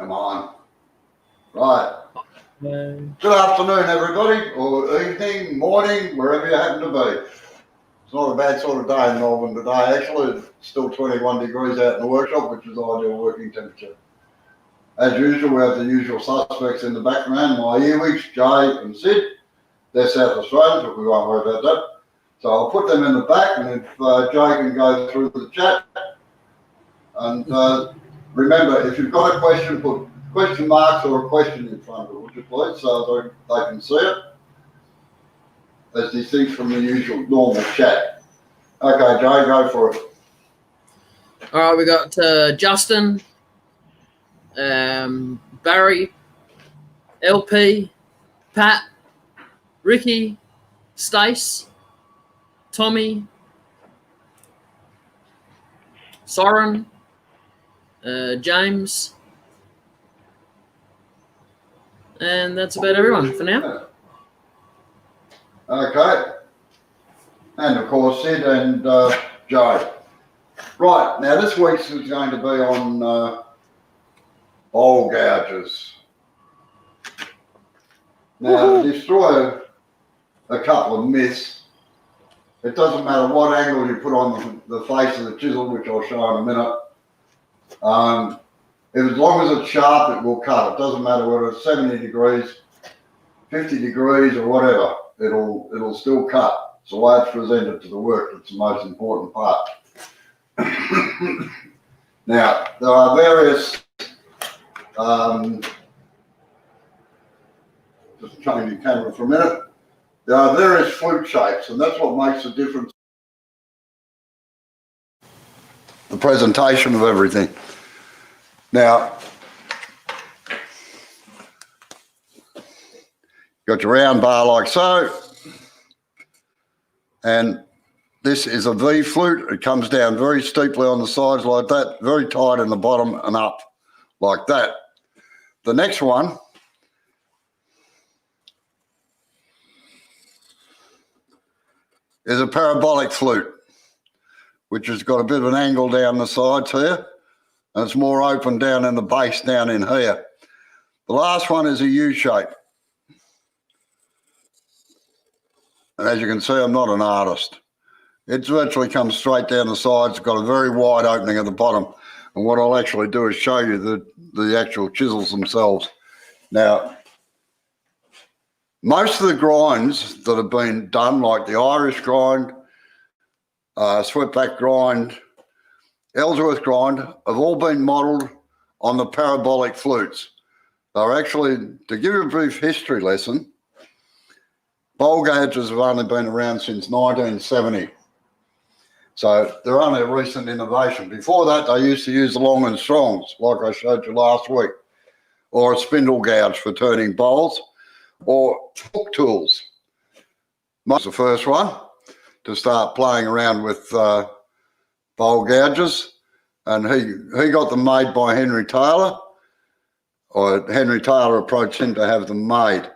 Come on. Right. Good afternoon, everybody, or evening, morning, wherever you happen to be. It's not a bad sort of day in Melbourne today. Actually, it's still 21 degrees out in the workshop, which is ideal working temperature. As usual, we have the usual suspects in the background, my earwigs, Jay and Sid. They're South Australians, but we won't worry about that. So I'll put them in the back, and if Jay can go through the chat. And remember, if you've got a question, put question marks or a question in front of it, would you please, so they can see it, as distinct from the usual normal chat. Okay, Jay, go for it. All right, we got Justin, Barry, LP, Pat, Ricky, Stace, Tommy, Soren, James, and that's about everyone for now. Okay. And of course, Sid and Joe. Right, now this week's is going to be on bowl gouges. Now, to destroy a couple of myths, it doesn't matter what angle you put on the face of the chisel, which I'll show in a minute. As long as it's sharp, it will cut. It doesn't matter whether it's 70 degrees, 50 degrees, or whatever. It'll still cut. It's the way it's presented to the work that's the most important part. Now, there are various, just changing camera for a minute. There are various flute shapes, and that's what makes the difference. The presentation of everything. Now, got your round bar like so, and this is a V flute. It comes down very steeply on the sides like that, very tight in the bottom and up like that. The next one is a parabolic flute, which has got a bit of an angle down the sides here, and it's more open down in the base down in here. The last one is a U shape. And as you can see, I'm not an artist. It virtually comes straight down the sides, got a very wide opening at the bottom. And what I'll actually do is show you the actual chisels themselves. Now, most of the grinds that have been done, like the Irish grind, Sweetback grind, Ellsworth grind, have all been modelled on the parabolic flutes. They're actually, to give you a brief history lesson, bowl gouges have only been around since 1970. So they're only a recent innovation. Before that, they used to use the long and strongs, like I showed you last week, or a spindle gouge for turning bowls, or hook tools. Most the first one to start playing around with bowl gouges, and he got them made by Henry Taylor, or Henry Taylor approached him to have them made.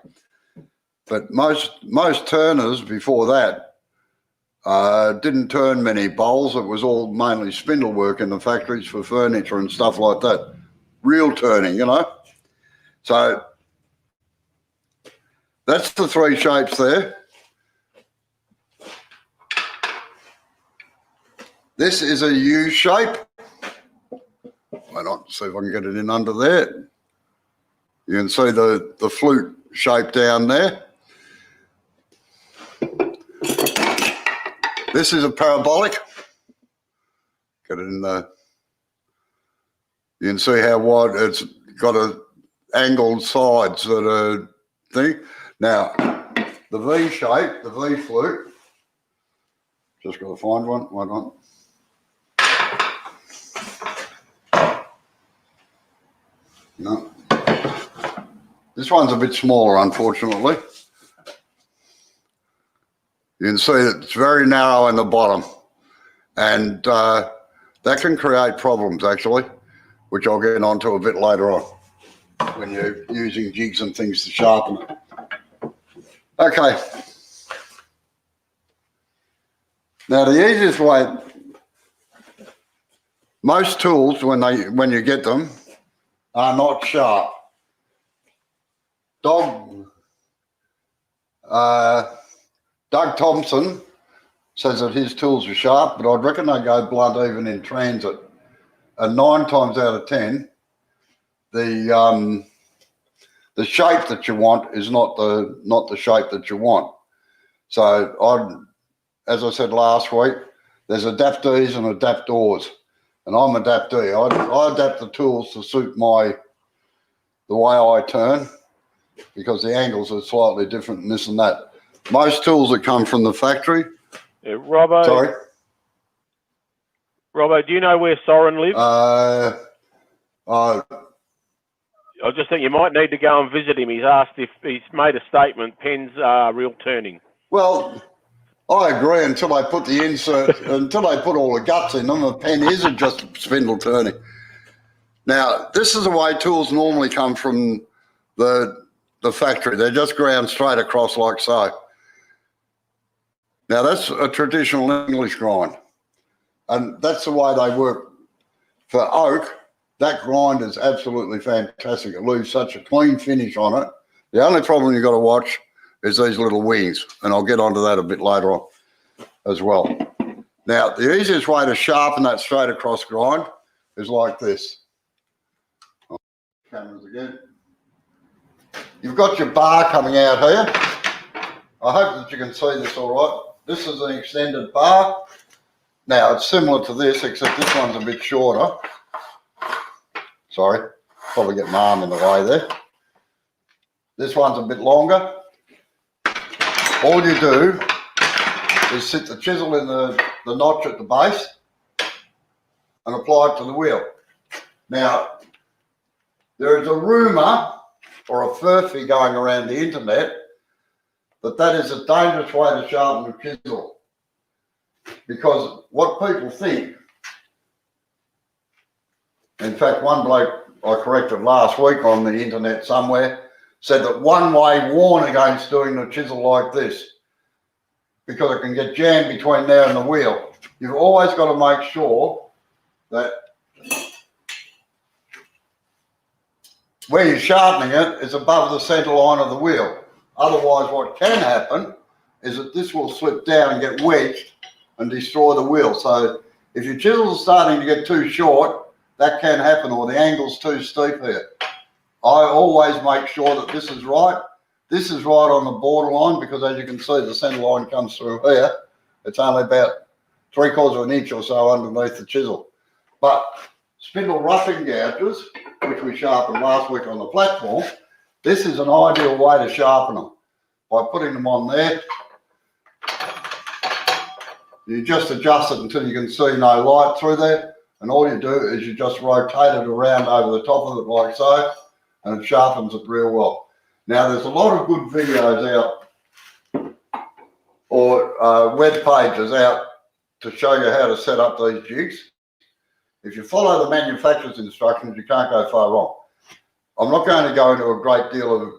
But most turners before that didn't turn many bowls. It was all mainly spindle work in the factories for furniture and stuff like that. Real turning, you know. So that's the three shapes there. This is a U shape. Why not see if I can get it in under there. You can see the flute shape down there. This is a parabolic. Get it in there. You can see how wide it's got a angled sides that are thing. Now, the V shape, the V flute, just got to find one. Why not? No. This one's a bit smaller, unfortunately. You can see that it's very narrow in the bottom, and that can create problems, actually, which I'll get onto a bit later on when you're using jigs and things to sharpen it. Okay. Now, the easiest way, most tools, when you get them, are not sharp. Doug Thompson says that his tools are sharp, but I'd reckon they go blunt even in transit. And 9 times out of 10, the shape that you want is not the shape that you want. So as I said last week, there's adaptees and adaptors, and I'm adaptee. I adapt the tools to suit the way I turn, because the angles are slightly different and this and that. Most tools that come from the factory. Yeah, Robbo. Sorry. Robbo, do you know where Soren lives? I just think you might need to go and visit him. He's asked if he's made a statement. Pens are real turning. Well, I agree until I put the insert, until I put all the guts in them, a pen isn't just spindle turning. Now, this is the way tools normally come from the factory. They're just ground straight across like so. Now, that's a traditional English grind, and that's the way they work. For oak, that grind is absolutely fantastic. It leaves such a clean finish on it. The only problem you've got to watch is these little wings, and I'll get onto that a bit later on as well. Now, the easiest way to sharpen that straight across grind is like this. Cameras again. You've got your bar coming out here. I hope that you can see this all right. This is an extended bar. Now, it's similar to this, except this one's a bit shorter. Sorry, probably get my arm in the way there. This one's a bit longer. All you do is sit the chisel in the notch at the base and apply it to the wheel. Now, there is a rumour or a furphy going around the internet that is a dangerous way to sharpen a chisel, because what people think, in fact, one bloke I corrected last week on the internet somewhere said that one way warn against doing the chisel like this, because it can get jammed between there and the wheel. You've always got to make sure that where you're sharpening it is above the centre line of the wheel. Otherwise, what can happen is that this will slip down and get wedged and destroy the wheel. So if your chisel's starting to get too short, that can happen, or the angle's too steep here. I always make sure that this is right. This is right on the borderline, because as you can see, the centre line comes through here. It's only about 3/4 of an inch or so underneath the chisel. But spindle roughing gouges, which we sharpened last week on the platform, this is an ideal way to sharpen them. By putting them on there, you just adjust it until you can see no light through there, and all you do is you just rotate it around over the top of it like so, and it sharpens it real well. Now, there's a lot of good videos out, or web pages out, to show you how to set up these jigs. If you follow the manufacturer's instructions, you can't go far wrong. I'm not going to go into a great deal of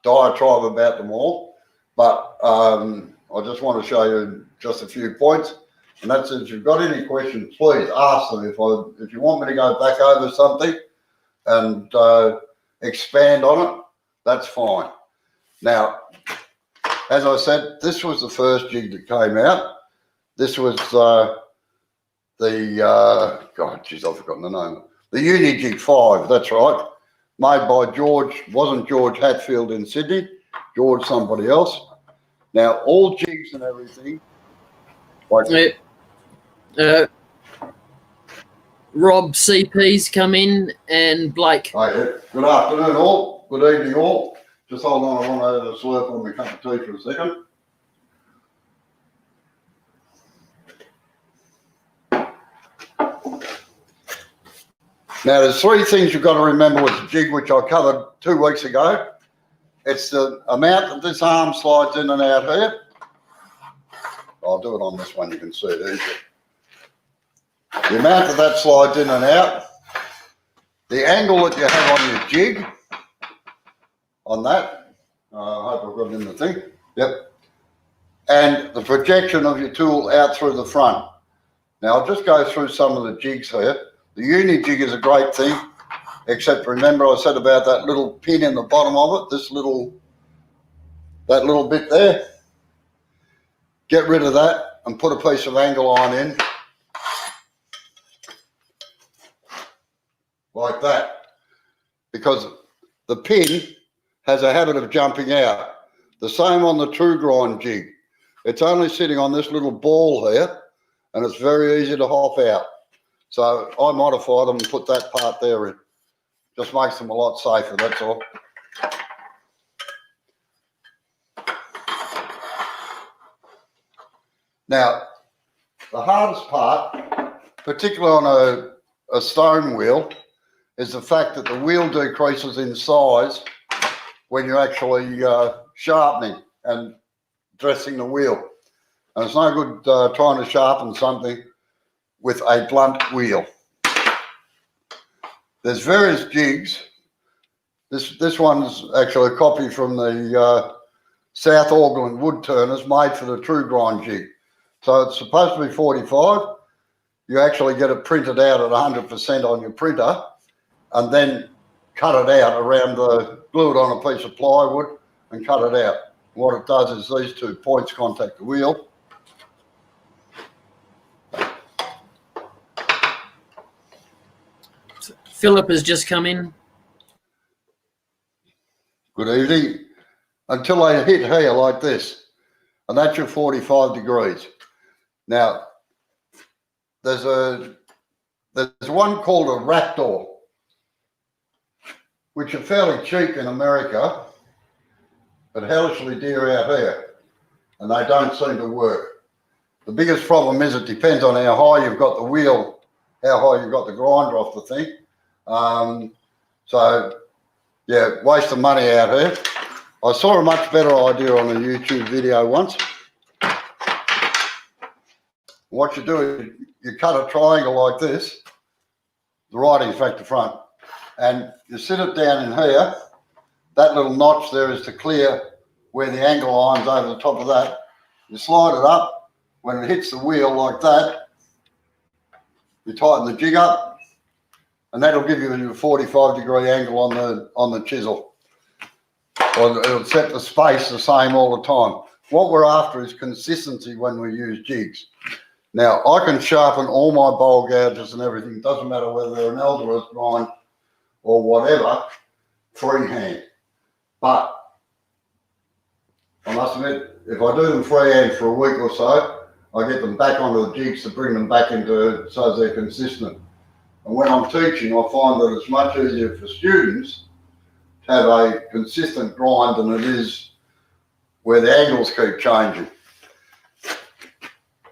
diatribe about them all, but I just want to show you just a few points. And that's, if you've got any questions, please ask them. If you want me to go back over something and expand on it, that's fine. Now, as I said, this was the first jig that came out. This was God, geez, I've forgotten the name. The Uni-Jig 5, that's right. Made by George, wasn't George Hatfield in Sydney, George somebody else. Now, all jigs and everything. Like Rob CP's come in, and Blake. Oh, yeah. Good afternoon all, good evening all. Just hold on, I want to have a slurp on my cup of tea for a second. Now, there's 3 things you've got to remember with the jig, which I covered 2 weeks ago. It's the amount that this arm slides in and out here. I'll do it on this one, you can see it easily. The amount that slides in and out, the angle that you have on your jig, on that, I hope I've got it in the thing, yep, and the projection of your tool out through the front. Now, I'll just go through some of the jigs here. The Uni jig is a great thing. except remember I said about that little pin in the bottom of it, that little bit there. Get rid of that and put a piece of angle iron in, like that, because the pin has a habit of jumping out. The same on the true grind jig. It's only sitting on this little ball here, and it's very easy to hop out. So I modified them and put that part there in. Just makes them a lot safer, that's all. Now, the hardest part, particularly on a stone wheel, is the fact that the wheel decreases in size when you're actually sharpening and dressing the wheel. And it's no good trying to sharpen something with a blunt wheel. There's various jigs. This one's actually a copy from the South Auckland wood turners made for the true grind jig. So it's supposed to be 45. You actually get it printed out at 100% on your printer and then cut it out around glue it on a piece of plywood and cut it out. What it does is these 2 points contact the wheel. Philip has just come in. Good evening. Until they hit here like this, and that's your 45 degrees. Now, there's one called a raptor, which are fairly cheap in America, but hellishly dear out here, and they don't seem to work. The biggest problem is it depends on how high you've got the wheel, how high you've got the grinder off the thing. So, yeah, waste of money out here. I saw a much better idea on a YouTube video once. What you do is you cut a triangle like this, the right in fact the front, and you sit it down in here. That little notch there is to clear where the angle iron's over the top of that. You slide it up. When it hits the wheel like that, you tighten the jig up, and that'll give you a 45 degree angle on the chisel. Or it'll set the space the same all the time. What we're after is consistency when we use jigs. Now, I can sharpen all my bowl gouges and everything. It doesn't matter whether they're an Elder's grind or whatever, freehand. But I must admit, if I do them freehand for a week or so, I get them back onto the jigs to bring them back into so they're consistent. And when I'm teaching, I find that it's much easier for students to have a consistent grind than it is where the angles keep changing.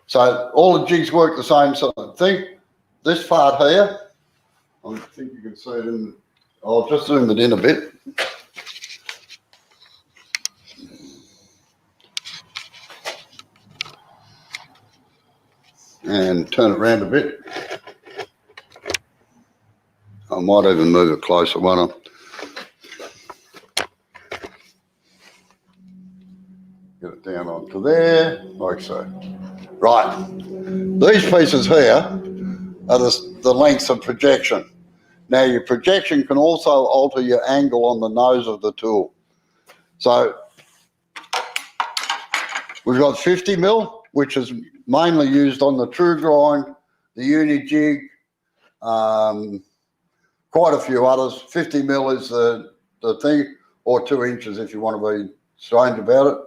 So all the jigs work the same sort of thing. This part here, I think you can see it in, I'll just zoom it in a bit. And turn it around a bit. I might even move it closer, won't I? Get it down onto there, like so. Right, these pieces here are the lengths of projection. Now your projection can also alter your angle on the nose of the tool. So we've got 50 mil, which is mainly used on the true grind, the uni jig, quite a few others. 50 mil is the thing, or 2 inches if you want to be strange about it.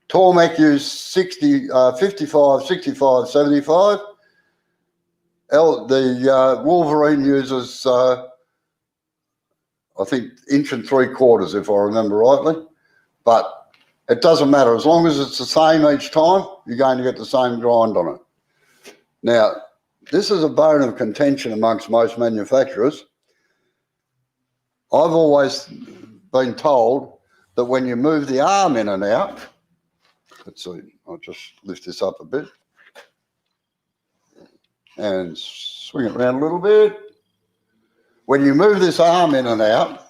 Tormek used 60, 55, 65, 75. The Wolverine uses, I think, 1 3/4 inches, if I remember rightly. But it doesn't matter. As long as it's the same each time, you're going to get the same grind on it. Now, this is a bone of contention amongst most manufacturers. I've always been told that when you move the arm in and out, let's see, I'll just lift this up a bit and swing it around a little bit. When you move this arm in and out,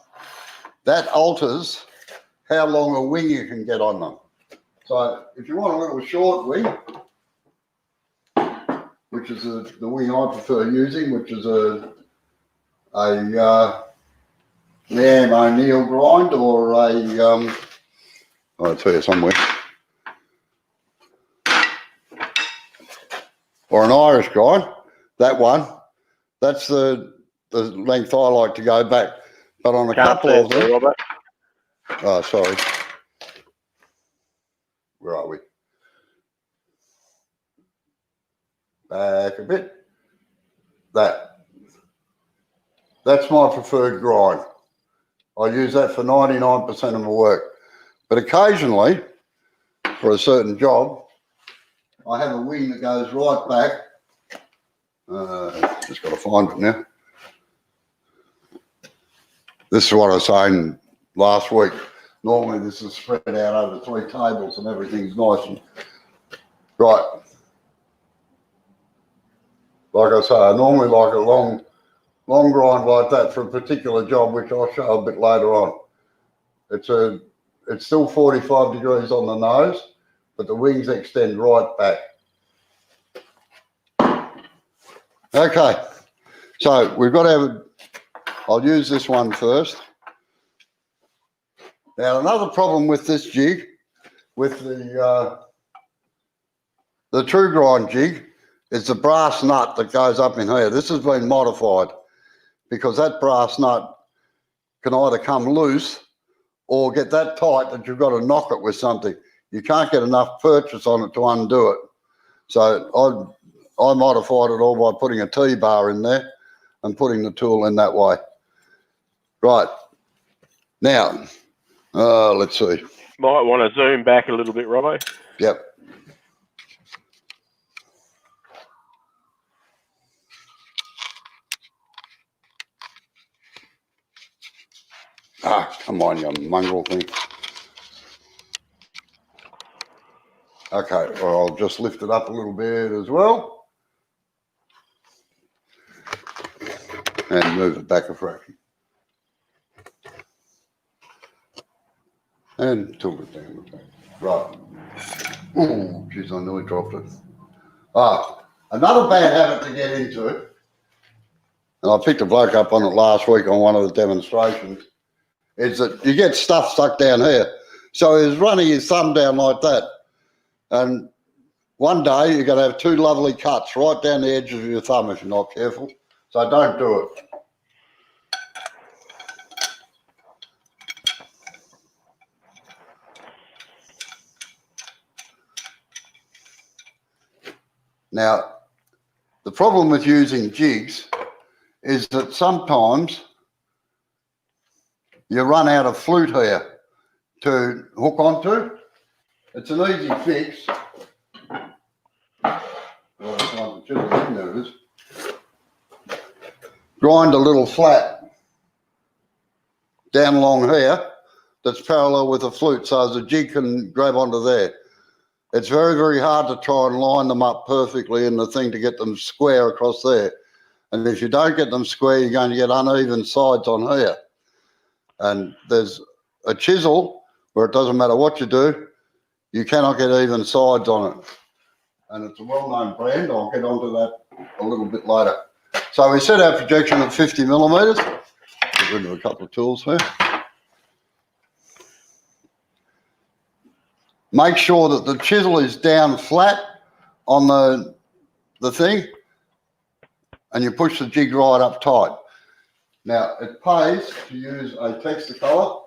that alters how long a wing you can get on them. So if you want a little short wing, which is the wing I prefer using, which is a Liam O'Neill grind or a I'll tell you somewhere, or an Irish grind. That one, that's the length I like to go back. But on a couple of them, Robert. oh, sorry, where are we? Back a bit. That's my preferred grind. I use that for 99% of my work. But occasionally, for a certain job, I have a wing that goes right back. Just got to find it now. This is what I was saying last week. Normally this is spread out over 3 tables and everything's nice and right. Like I say, I normally like a long grind like that for a particular job, which I'll show a bit later on. It's still 45 degrees on the nose, but the wings extend right back. Okay, so we've got to have, I'll use this one first. Now another problem with this jig, with the true grind jig, is the brass nut that goes up in here. This has been modified because that brass nut can either come loose or get that tight that you've got to knock it with something. You can't get enough purchase on it to undo it. So I modified it all by putting a T-bar in there and putting the tool in that way. Right, now, let's see. Might want to zoom back a little bit, Robbo. Yep. Ah, come on, you mongrel thing. Okay, well, I'll just lift it up a little bit as well. And move it back a fraction. And tilt it down the back. Right. Oh, geez, I nearly dropped it. Ah, another bad habit to get into, and I picked a bloke up on it last week on one of the demonstrations, is that you get stuff stuck down here. So he's running his thumb down like that. And one day you're going to have 2 lovely cuts right down the edges of your thumb if you're not careful. So don't do it. Now, the problem with using jigs is that sometimes you run out of flute here to hook onto. It's an easy fix. Well, there it is. Grind a little flat down along here that's parallel with the flute so the jig can grab onto there. It's very, very hard to try and line them up perfectly in the thing to get them square across there. And if you don't get them square, you're going to get uneven sides on here. And there's a chisel where it doesn't matter what you do, you cannot get even sides on it. And it's a well-known brand. I'll get onto that a little bit later. So we set our projection at 50 millimetres. Get rid of a couple of tools here. Make sure that the chisel is down flat on the thing, and you push the jig right up tight. Now, it pays to use a texture colour.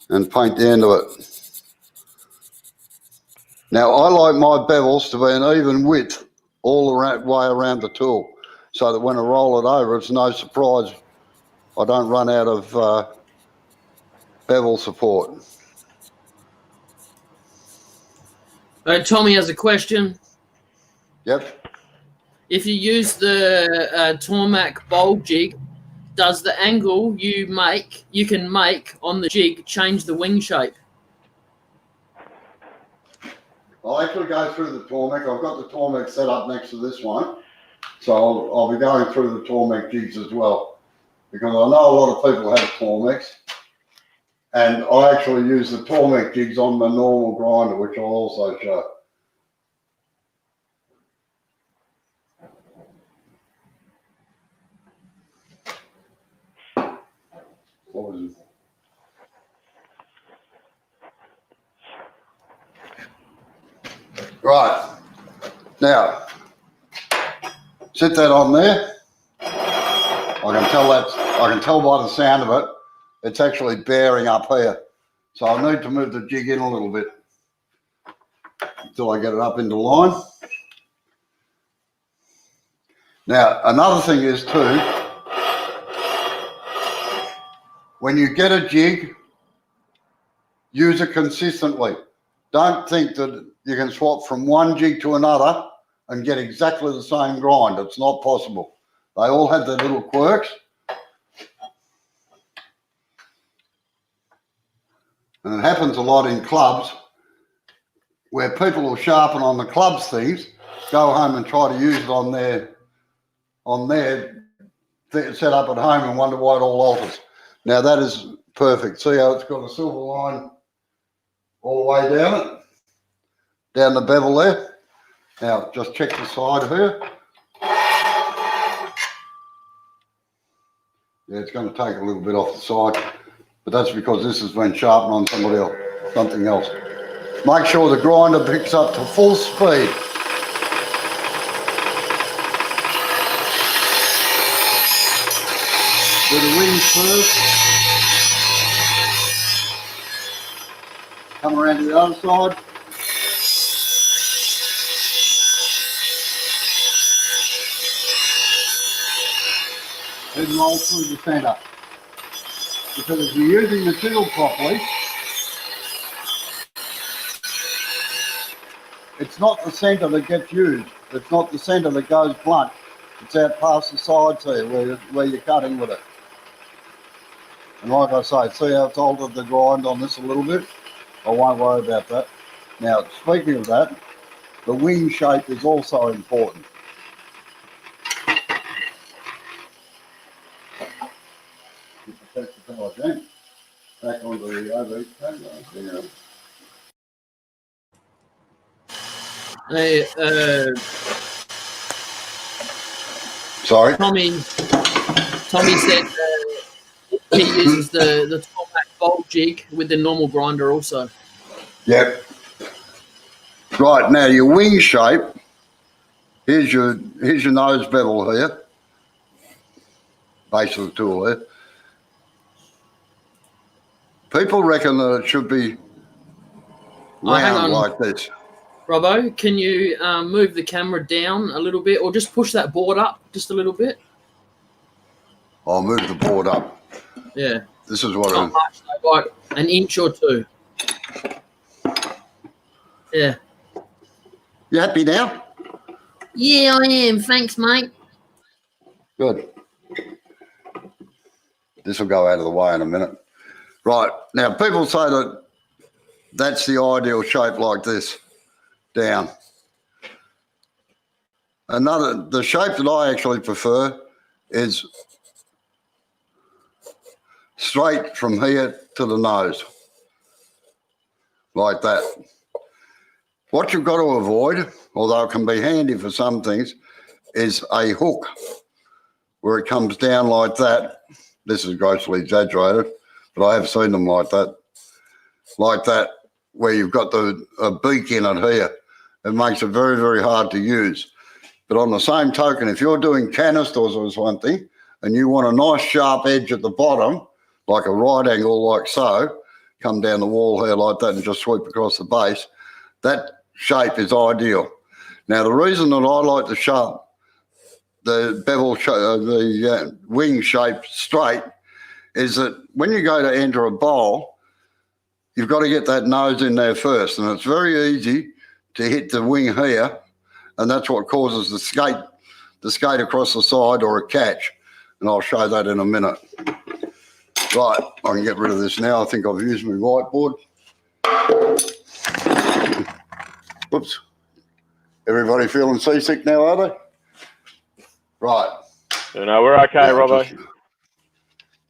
And paint the end of it. Now, I like my bevels to be an even width all the way around the tool so that when I roll it over, it's no surprise I don't run out of bevel support. Tommy has a question. Yep. If you use the Tormac bowl jig, does the angle you can make on the jig change the wing shape? I'll actually go through the Tormac. I've got the Tormac set up next to this one. So I'll be going through the Tormac jigs as well. Because I know a lot of people have Tormacs. And I actually use the Tormac jigs on the normal grinder, which I'll also show. Right. Now, sit that on there. I can tell by the sound of it, it's actually bearing up here. So I need to move the jig in a little bit until I get it up into line. Now, another thing is too, when you get a jig, use it consistently. Don't think that you can swap from one jig to another and get exactly the same grind. It's not possible. They all have their little quirks. And it happens a lot in clubs where people will sharpen on the club's things, go home and try to use it on their set up at home and wonder why it all alters. Now that is perfect. See how it's got a silver line all the way down it, down the bevel there. Now just check the side here. Yeah, it's going to take a little bit off the side, but that's because this has been sharpened on something else. Make sure the grinder picks up to full speed. Do the wings first. Come around to the other side. And roll through the centre. Because if you're using the chisel properly, it's not the centre that gets used. It's not the centre that goes blunt. It's out past the sides here where you're cutting with it. And like I say, see how it's altered the grind on this a little bit? I won't worry about that. Now, speaking of that, the wing shape is also important. Back onto the other camera. Hey, Sorry? Tommy said he uses the Tomac bolt jig with the normal grinder also. Yep. Right, now your wing shape, here's your nose bevel here, base of the tool here. People reckon that it should be hang round on. like this. Robbo, can you move the camera down a little bit or just push that board up just a little bit? I'll move the board up. Yeah. This is what Not much, though, like an inch or two. Yeah. You happy now? Yeah, I am. Thanks, mate. Good. This will go out of the way in a minute. Right, now people say that that's the ideal shape like this, down. The shape that I actually prefer is straight from here to the nose, like that. What you've got to avoid, although it can be handy for some things, is a hook where it comes down like that. This is grossly exaggerated, but I have seen them like that, where you've got a beak in it here. It makes it very, very hard to use. But on the same token, if you're doing canisters or something, and you want a nice sharp edge at the bottom, like a right angle like so, come down the wall here like that and just sweep across the base, that shape is ideal. Now, the reason that I like the bevel, the wing shape straight is that when you go to enter a bowl, you've got to get that nose in there first, and it's very easy to hit the wing here, and that's what causes the skate across the side or a catch, and I'll show that in a minute. Right, I can get rid of this now. I think I've used my whiteboard. Whoops. Everybody feeling seasick now, are they? Right. No, we're okay, Robbo.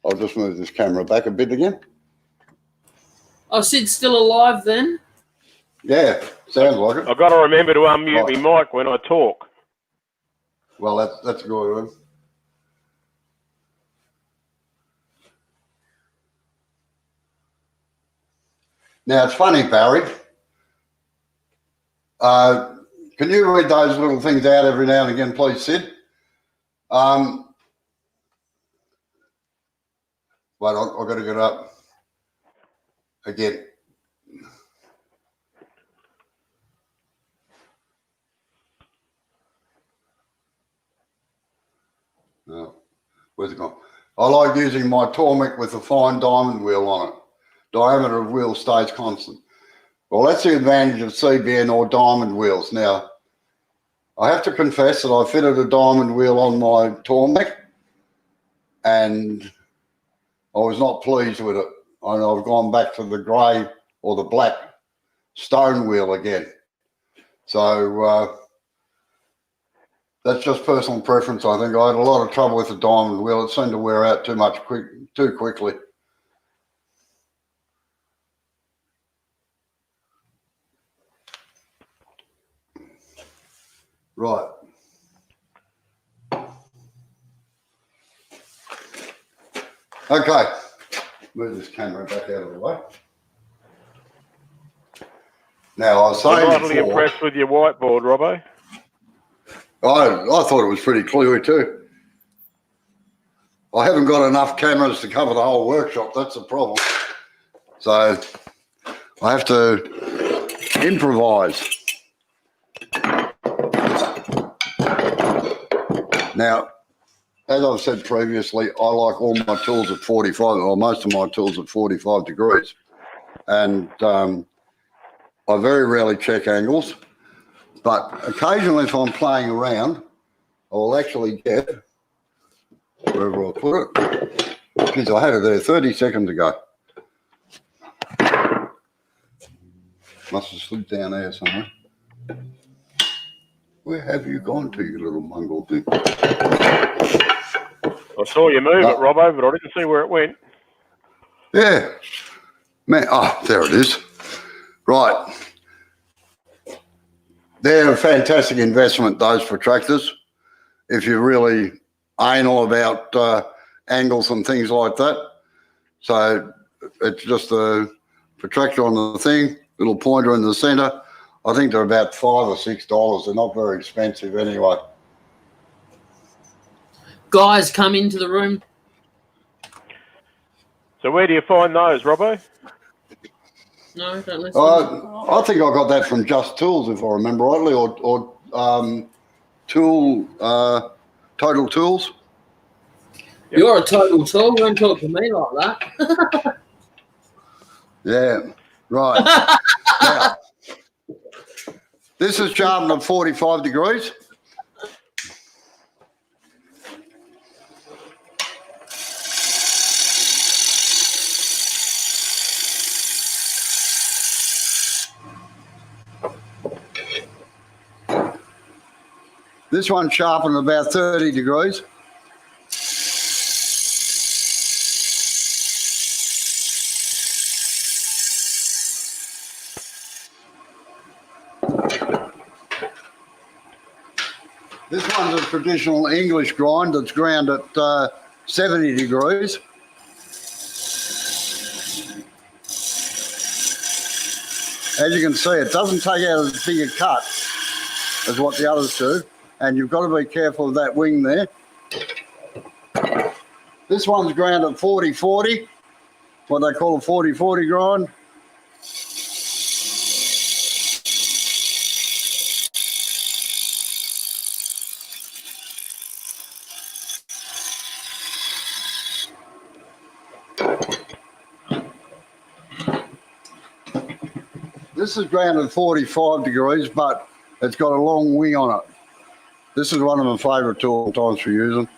I'll just move this camera back a bit again. Oh, Sid's still alive then? Yeah, sounds like it. I've got to remember to unmute my mic when I talk. Well, that's a good one. Now, it's funny, Barry. Can you read those little things out every now and again, please, Sid? Wait, I've got to get up again. No, where's it gone? I like using my Tormek with a fine diamond wheel on it. Diameter of wheel stays constant. Well, that's the advantage of CBN or diamond wheels. Now, I have to confess that I fitted a diamond wheel on my Tormek and I was not pleased with it. And I've gone back to the grey or the black stone wheel again. So that's just personal preference, I think. I had a lot of trouble with the diamond wheel. It seemed to wear out too quickly. Right. Okay. Move this camera back out of the way. Now, I was saying I'm mightily impressed with your whiteboard, Robbo. I thought it was pretty clear too. I haven't got enough cameras to cover the whole workshop. That's the problem. So I have to improvise. Now, as I've said previously, I like all my tools at 45, or most of my tools at 45 degrees. And I very rarely check angles, but occasionally if I'm playing around, I will actually get, wherever I put it, because I had it there 30 seconds ago. Must have slipped down there somewhere. Where have you gone to, you little mongrel thing? I saw you move it, Robbo, but I didn't see where it went. Yeah. Man, oh, there it is. Right. They're a fantastic investment, those protractors, if you're really anal about angles and things like that. So it's just a protractor on the thing, little pointer in the centre. I think they're about $5 or $6. They're not very expensive anyway. Guys, come into the room. So where do you find those, Robbo? No, don't listen. I think I got that from Just Tools, if I remember rightly, or Total Tools. Yep. You're a total tool. Don't talk to me like that. Yeah, right. Now, this is sharpened at 45 degrees. This one's sharpened about 30 degrees. This one's a traditional English grind that's ground at 70 degrees. As you can see, it doesn't take out as big a cut as what the others do, and you've got to be careful of that wing there. This one's ground at 40-40, what they call a 40-40 grind. This is ground at 45 degrees, but it's got a long wing on it. This is one of my favourite tool times for using.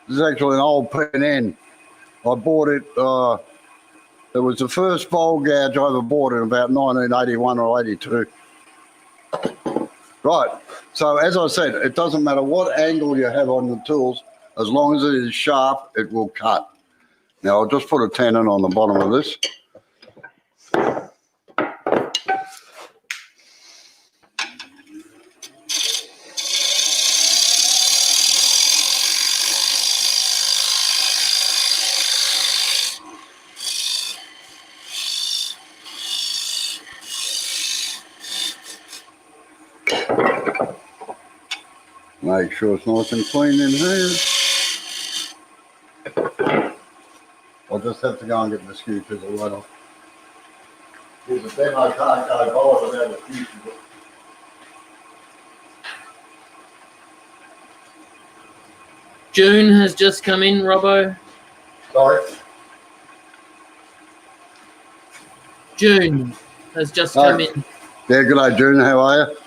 This is actually an old P&N. I bought it, it was the first bowl gouge I ever bought in about 1981 or 82. Right, so as I said, it doesn't matter what angle you have on the tools, as long as it is sharp, it will cut. Now I'll just put a tenon on the bottom of this. Make sure it's nice and clean in here. I'll just have to go and get the skew chisel later. There's a demo can't go by without a skew chisel. June has just come in, Robbo. Sorry? June has just come in. Yeah, good day, June. How are you?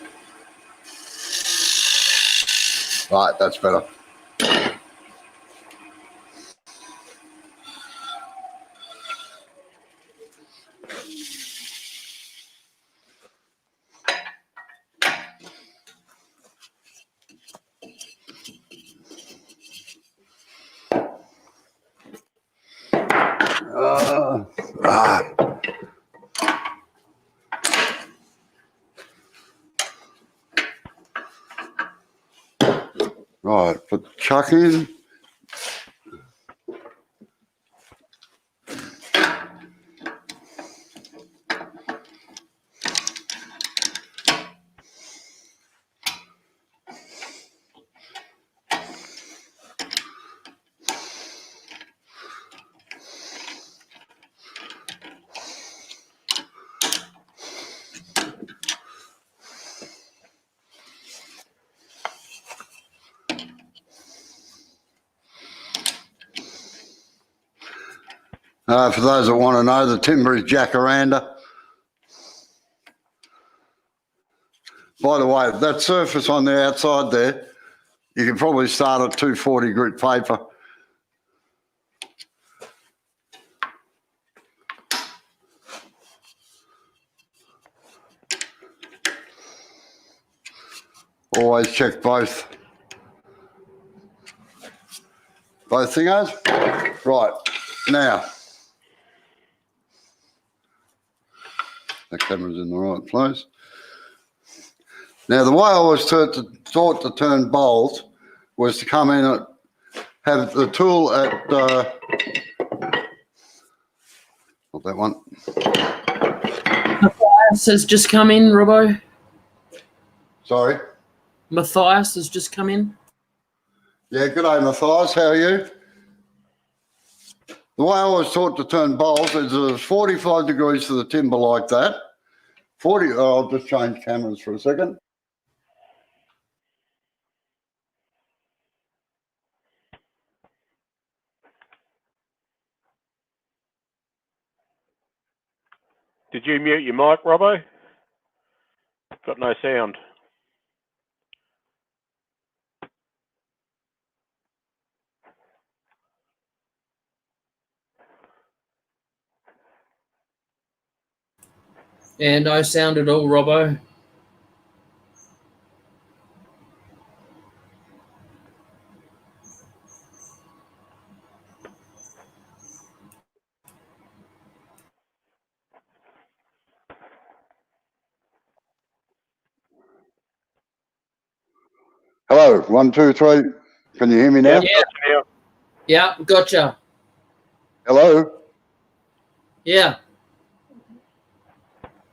Right, that's better. Right, put the chuck in. For those that want to know, the timber is jacaranda. By the way, that surface on the outside there, you can probably start at 240 grit paper. Always check both thingos. Right, now, the camera's in the right place. Now, the way I was taught to turn bowls was to come in and have the tool at, not that one. Matthias has just come in, Robbo. Sorry? Matthias has just come in. Yeah, good day, Matthias. How are you? The way I was taught to turn bowls is 45 degrees to the timber like that. I'll just change cameras for a second. Did you mute your mic, Robbo? Got no sound. Yeah, no sound at all, Robbo. Hello, 1, 2, 3. Can you hear me now? Yeah. Yeah, gotcha. Hello? Yeah.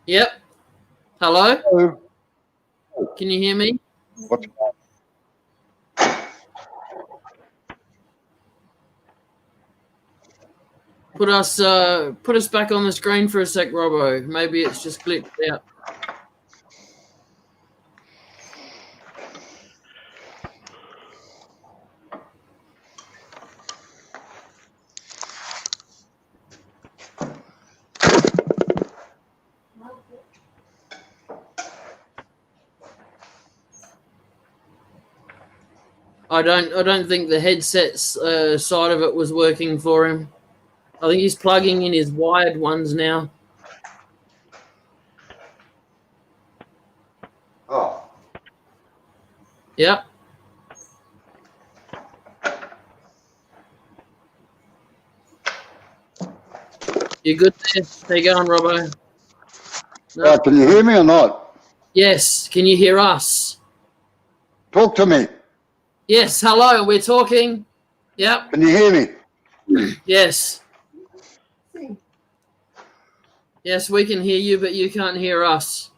Yep. Hello? Hello? Can you hear me? What's Put us back on the screen for a sec, Robbo. Maybe it's just glitched out. I don't think the headset's side of it was working for him. I think he's plugging in his wired ones now. Oh. Yep. You good there? How you going, Robbo? No? Can you hear me or not? Yes. Can you hear us? Talk to me. Yes. Hello. We're talking. Yep. Can you hear me? Yes. Yes, we can hear you, but you can't hear us.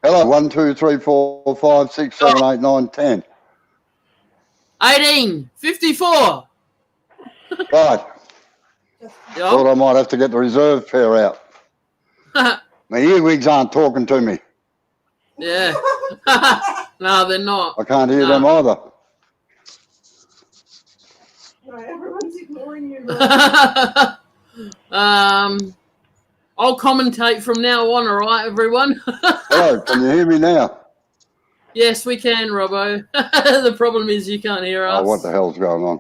Hello, 1, 2, 3, 4, 5, 6, 7, 8, 9, 10. 18, 54. Right. Yep. Thought I might have to get the reserve pair out. My earwigs aren't talking to me. Yeah. No, they're not. I can't hear them either. No, everyone's ignoring you. I'll commentate from now on, all right, everyone? Hello, can you hear me now? Yes, we can, Robbo. The problem is you can't hear us. Oh, what the hell's going on?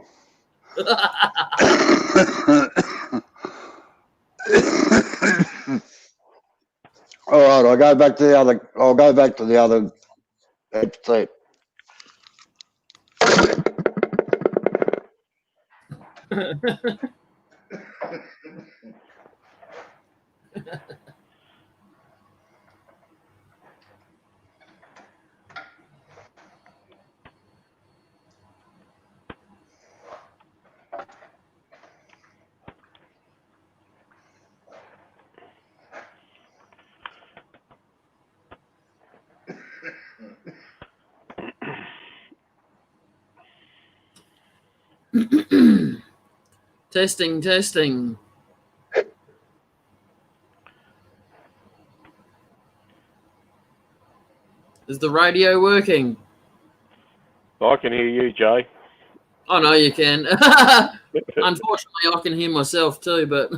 All right, I'll go back to the other headset. Testing. Is the radio working? I can hear you, Jay. I know you can. Unfortunately, I can hear myself too, but...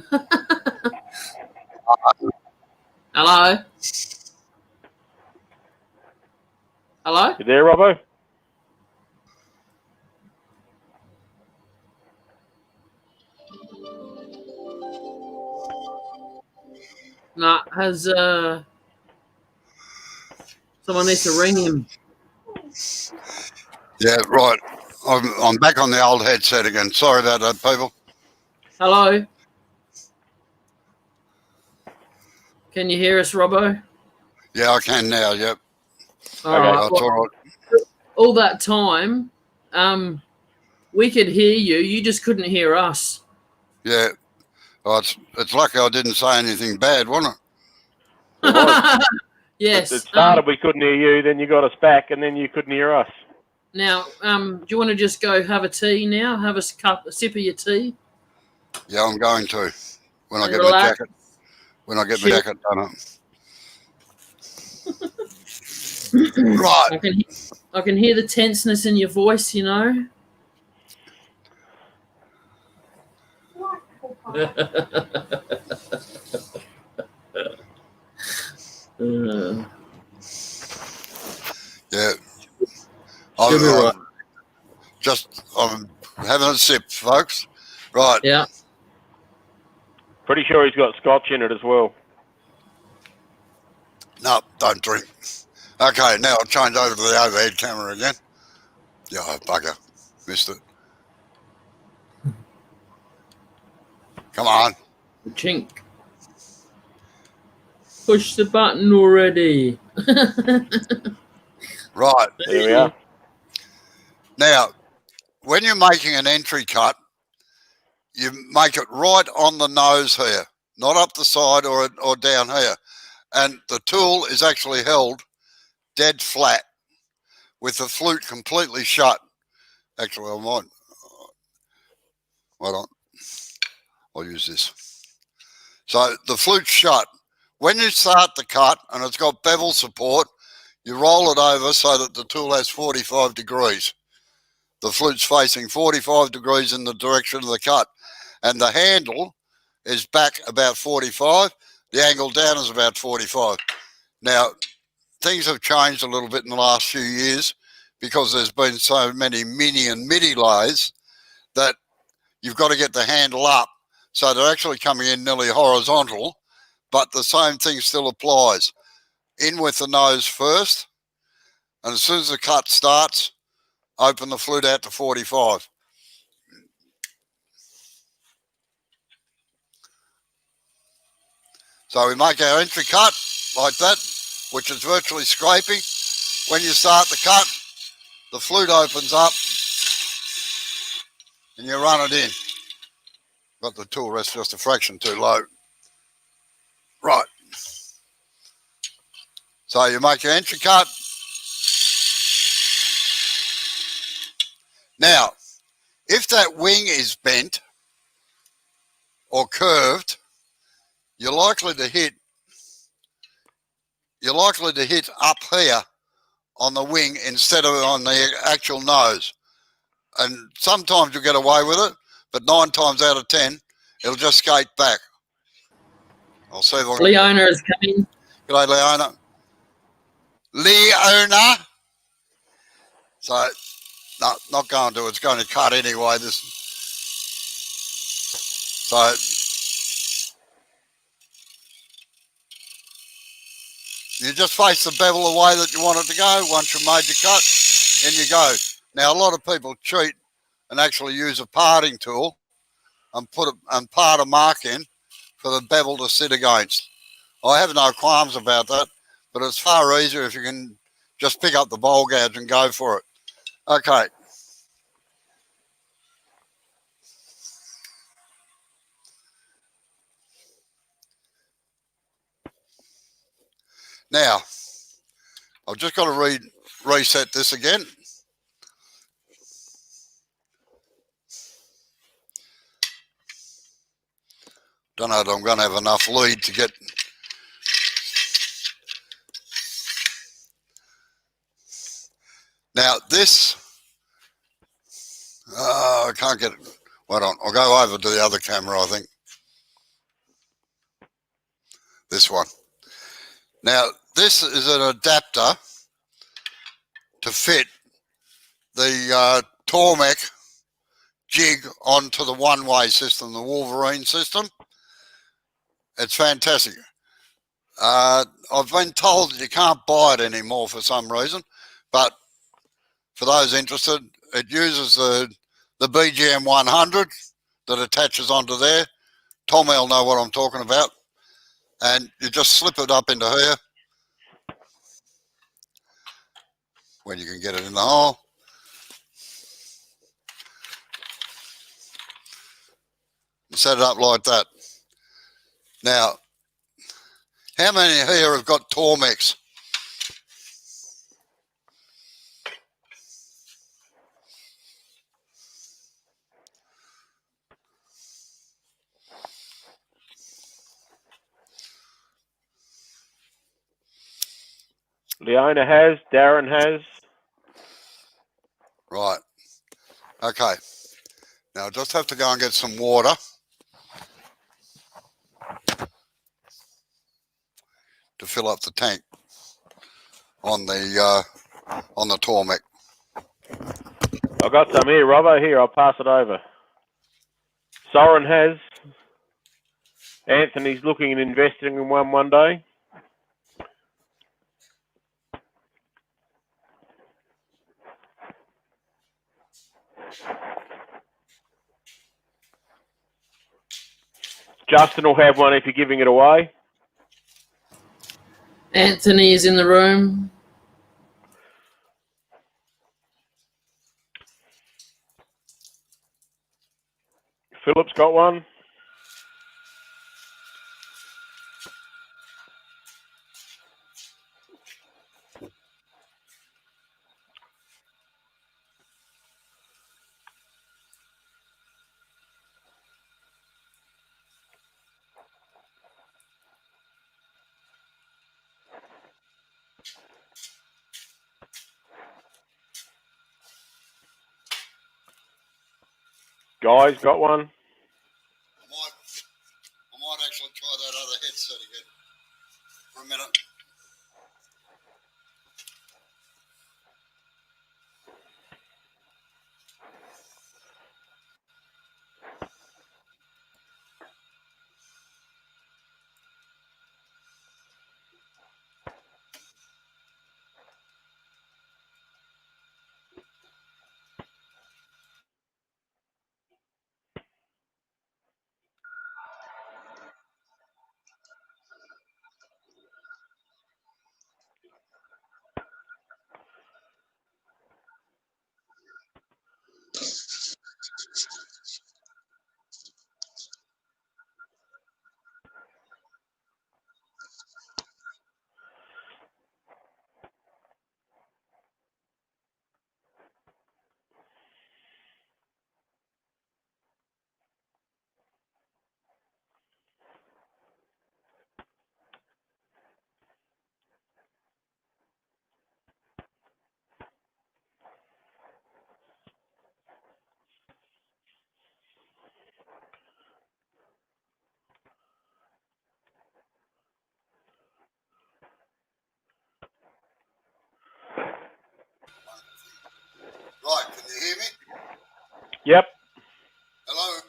Hello? Hello? You there, Robbo? Nah, has someone needs to ring him. Yeah, right. I'm back on the old headset again. Sorry about that, people. Hello? Can you hear us, Robbo? Yeah, I can now. Yep. All Okay. right. That's Well, all right. all that time, we could hear you. You just couldn't hear us. Yeah. Well, it's lucky I didn't say anything bad, wasn't it? It was. Yes. It started, we couldn't hear you, then you got us back, and then you couldn't hear us. Now, do you want to just go have a tea now? Have a sip of your tea? Yeah, I'm going to when I And get my relax. jacket. When I get Chill. my jacket done up. Right. I can hear the tenseness in your voice, you know. Yeah. Should be right. I'm having a sip, folks. Right. Yeah. Pretty sure he's got scotch in it as well. No, don't drink. Okay, now I'll change over to the overhead camera again. Yeah, bugger. Missed it. Come on. Chink. Push the button already. Right. There we are. Now, when you're making an entry cut, you make it right on the nose here, not up the side or down here. And the tool is actually held dead flat with the flute completely shut. Actually, I might. Hold on. I'll use this. So the flute's shut. When you start the cut and it's got bevel support, you roll it over so that the tool has 45 degrees. The flute's facing 45 degrees in the direction of the cut. And the handle is back about 45. The angle down is about 45. Now, things have changed a little bit in the last few years because there's been so many mini and midi lathes that you've got to get the handle up. So they're actually coming in nearly horizontal, but the same thing still applies. In with the nose first, and as soon as the cut starts, open the flute out to 45. So we make our entry cut like that, which is virtually scraping. When you start the cut, the flute opens up and you run it in. Got the tool rest just a fraction too low. Right. So you make your entry cut. Now, if that wing is bent or curved, you're likely to hit up here on the wing instead of on the actual nose. And sometimes you'll get away with it, but 9 times out of 10, it'll just skate back. I'll see if I can... Leona is coming. G'day, Leona. Leona. So, no, not going to. It's going to cut anyway. So, you just face the bevel the way that you want it to go. Once you've made your cut, in you go. Now, a lot of people cheat and actually use a parting tool and part a mark in for the bevel to sit against. I have no qualms about that, but it's far easier if you can just pick up the bowl gouge and go for it. Okay. Now, I've just got to reset this again. Don't know if I'm going to have enough lead to get... Now, this... I can't get it. Wait on. I'll go over to the other camera, I think. This one. Now, this is an adapter to fit the Tormek jig onto the one-way system, the Wolverine system. It's fantastic. I've been told that you can't buy it anymore for some reason, but for those interested, it uses the BGM 100 that attaches onto there. Tommy will know what I'm talking about. And you just slip it up into here when you can get it in the hole. Set it up like that. Now, how many here have got Tormex? Leona has, Darren has. Right. Okay. Now I just have to go and get some water. To fill up the tank on the Tormek. I've got some here, Robbo. Here, I'll pass it over. Soren has. Anthony's looking and investing in one day. Justin will have one if you're giving it away. Anthony is in the room. Philip's got one. Guy's got one. I might actually try that other headset again for a minute. Yep. Hello?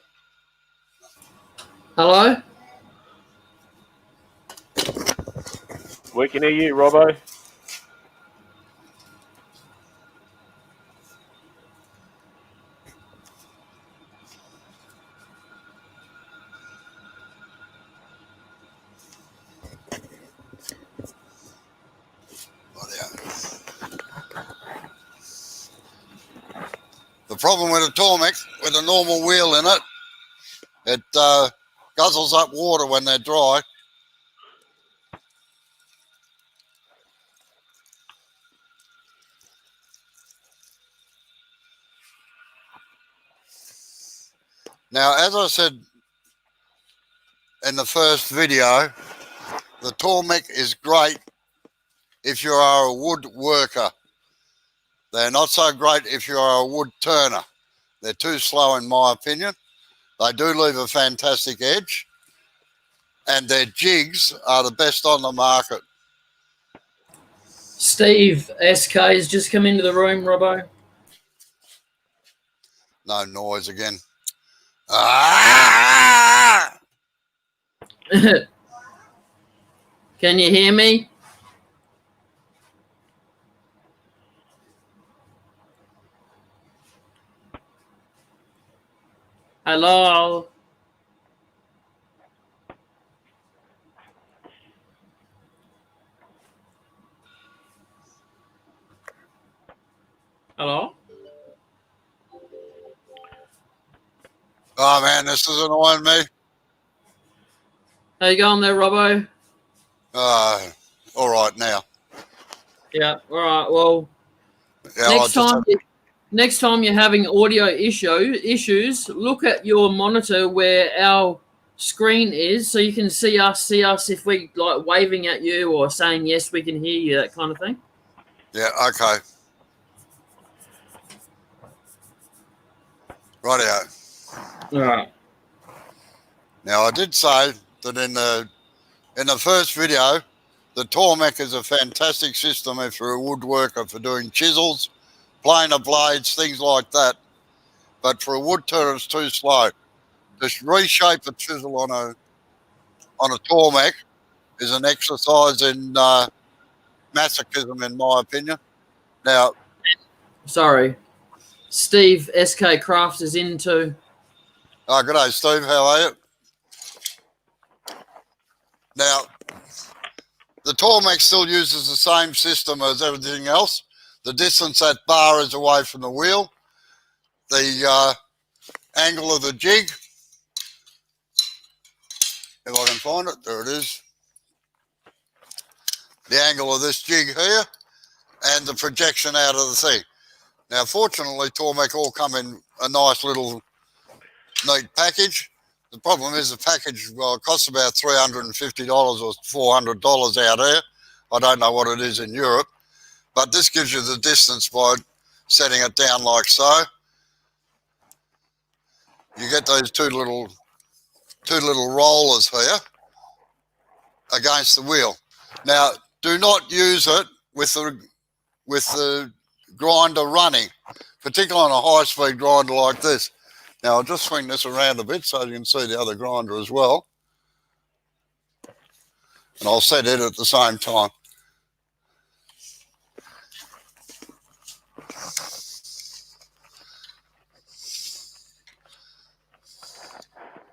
Hello? We can hear you, Robbo. The problem with a Tormek, with a normal wheel in it, it guzzles up water when they're dry. Now, as I said in the first video, the Tormek is great if you are a wood worker. They're not so great if you are a wood turner. They're too slow in my opinion. They do leave a fantastic edge, and their jigs are the best on the market. Steve SK has just come into the room, Robbo. No noise again. Ah! Can you hear me? Hello? Hello? Oh man, this is annoying me. How you going there, Robbo? All right now. Yeah, all right. Well, Yeah, next time you're having audio issues, look at your monitor where our screen is, so you can see us if we like waving at you or saying yes, we can hear you, that kind of thing. Yeah, okay. Rightio. All right. Now I did say that in the first video, the Tormek is a fantastic system if you're a woodworker for doing chisels, planer blades, things like that. But for a wood turner, it's too slow. Just reshape a chisel on a Tormek is an exercise in masochism, in my opinion. Now, Sorry. Steve SK Craft is in too. good day, Steve. How are you? Now, the Tormek still uses the same system as everything else. The distance that bar is away from the wheel, the angle of the jig, if I can find it, there it is. The angle of this jig here, and the projection out of the thing. Now, fortunately, Tormek all come in a nice little neat package. The problem is the package, well, it costs about $350 or $400 out there. I don't know what it is in Europe, but this gives you the distance by setting it down like so. You get those two little rollers here against the wheel. Now, do not use it with the grinder running, particularly on a high-speed grinder like this. Now, I'll just swing this around a bit so you can see the other grinder as well. And I'll set it at the same time.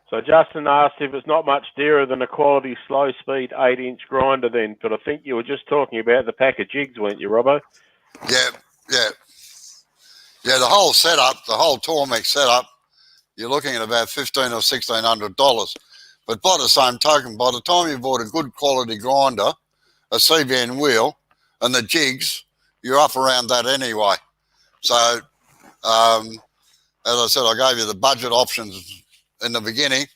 So Justin asked if it's not much dearer than a quality slow-speed 8-inch grinder then, but I think you were just talking about the pack of jigs, weren't you, Robbo? Yeah. Yeah, the whole setup, the whole Tormek setup, you're looking at about $1,500 or $1,600. But by the same token, by the time you bought a good quality grinder, a CBN wheel, and the jigs, you're up around that anyway. So, as I said, I gave you the budget options in the beginning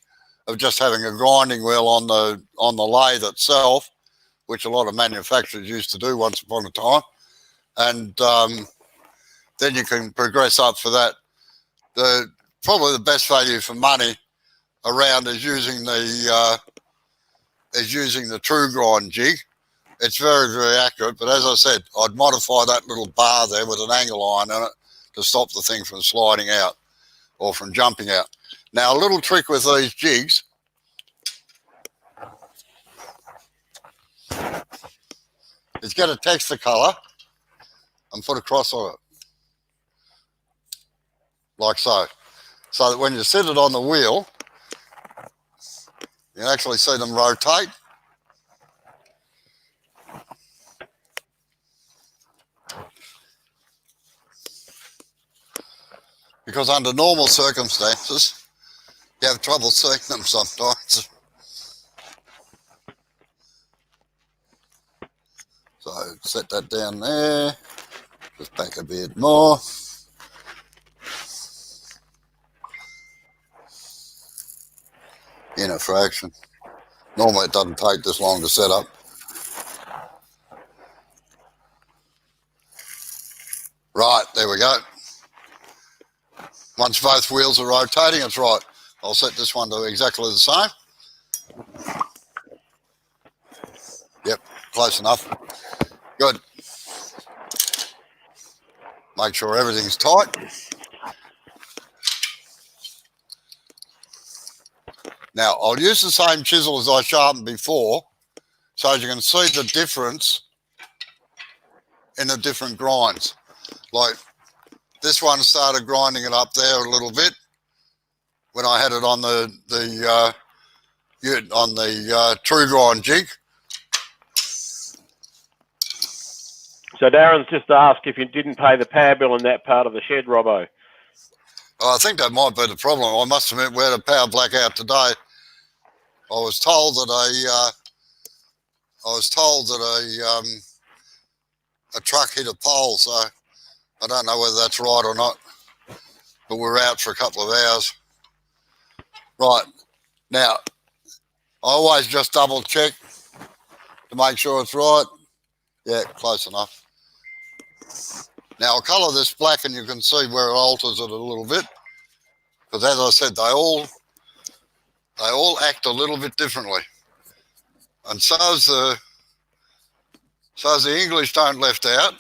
of just having a grinding wheel on the lathe itself, which a lot of manufacturers used to do once upon a time, and then you can progress up for that. Probably the best value for money around is using the true grind jig. It's very, very accurate, but as I said, I'd modify that little bar there with an angle iron in it to stop the thing from sliding out. or from jumping out. Now, a little trick with these jigs is get a texture colour and put a cross on it, like so. So that when you sit it on the wheel, you can actually see them rotate. Because under normal circumstances, you have trouble seeing them sometimes. So set that down there, just back a bit more. In a fraction. Normally it doesn't take this long to set up. Right, there we go. Once both wheels are rotating, it's right. I'll set this one to exactly the same. Yep, close enough. Good. Make sure everything's tight. Now, I'll use the same chisel as I sharpened before, so you can see the difference in the different grinds. Like, this one started grinding it up there a little bit when I had it on the true grind jig. So Darren's just asked if you didn't pay the power bill in that part of the shed, Robbo. I think that might be the problem. I must admit, we had a power blackout today. I was told that a truck hit a pole, so I don't know whether that's right or not. But we're out for a couple of hours. Right now, I always just double check to make sure it's right. Yeah, close enough. Now I'll colour this black, and you can see where it alters it a little bit. Because as I said, they all act a little bit differently, and so's the English don't left out.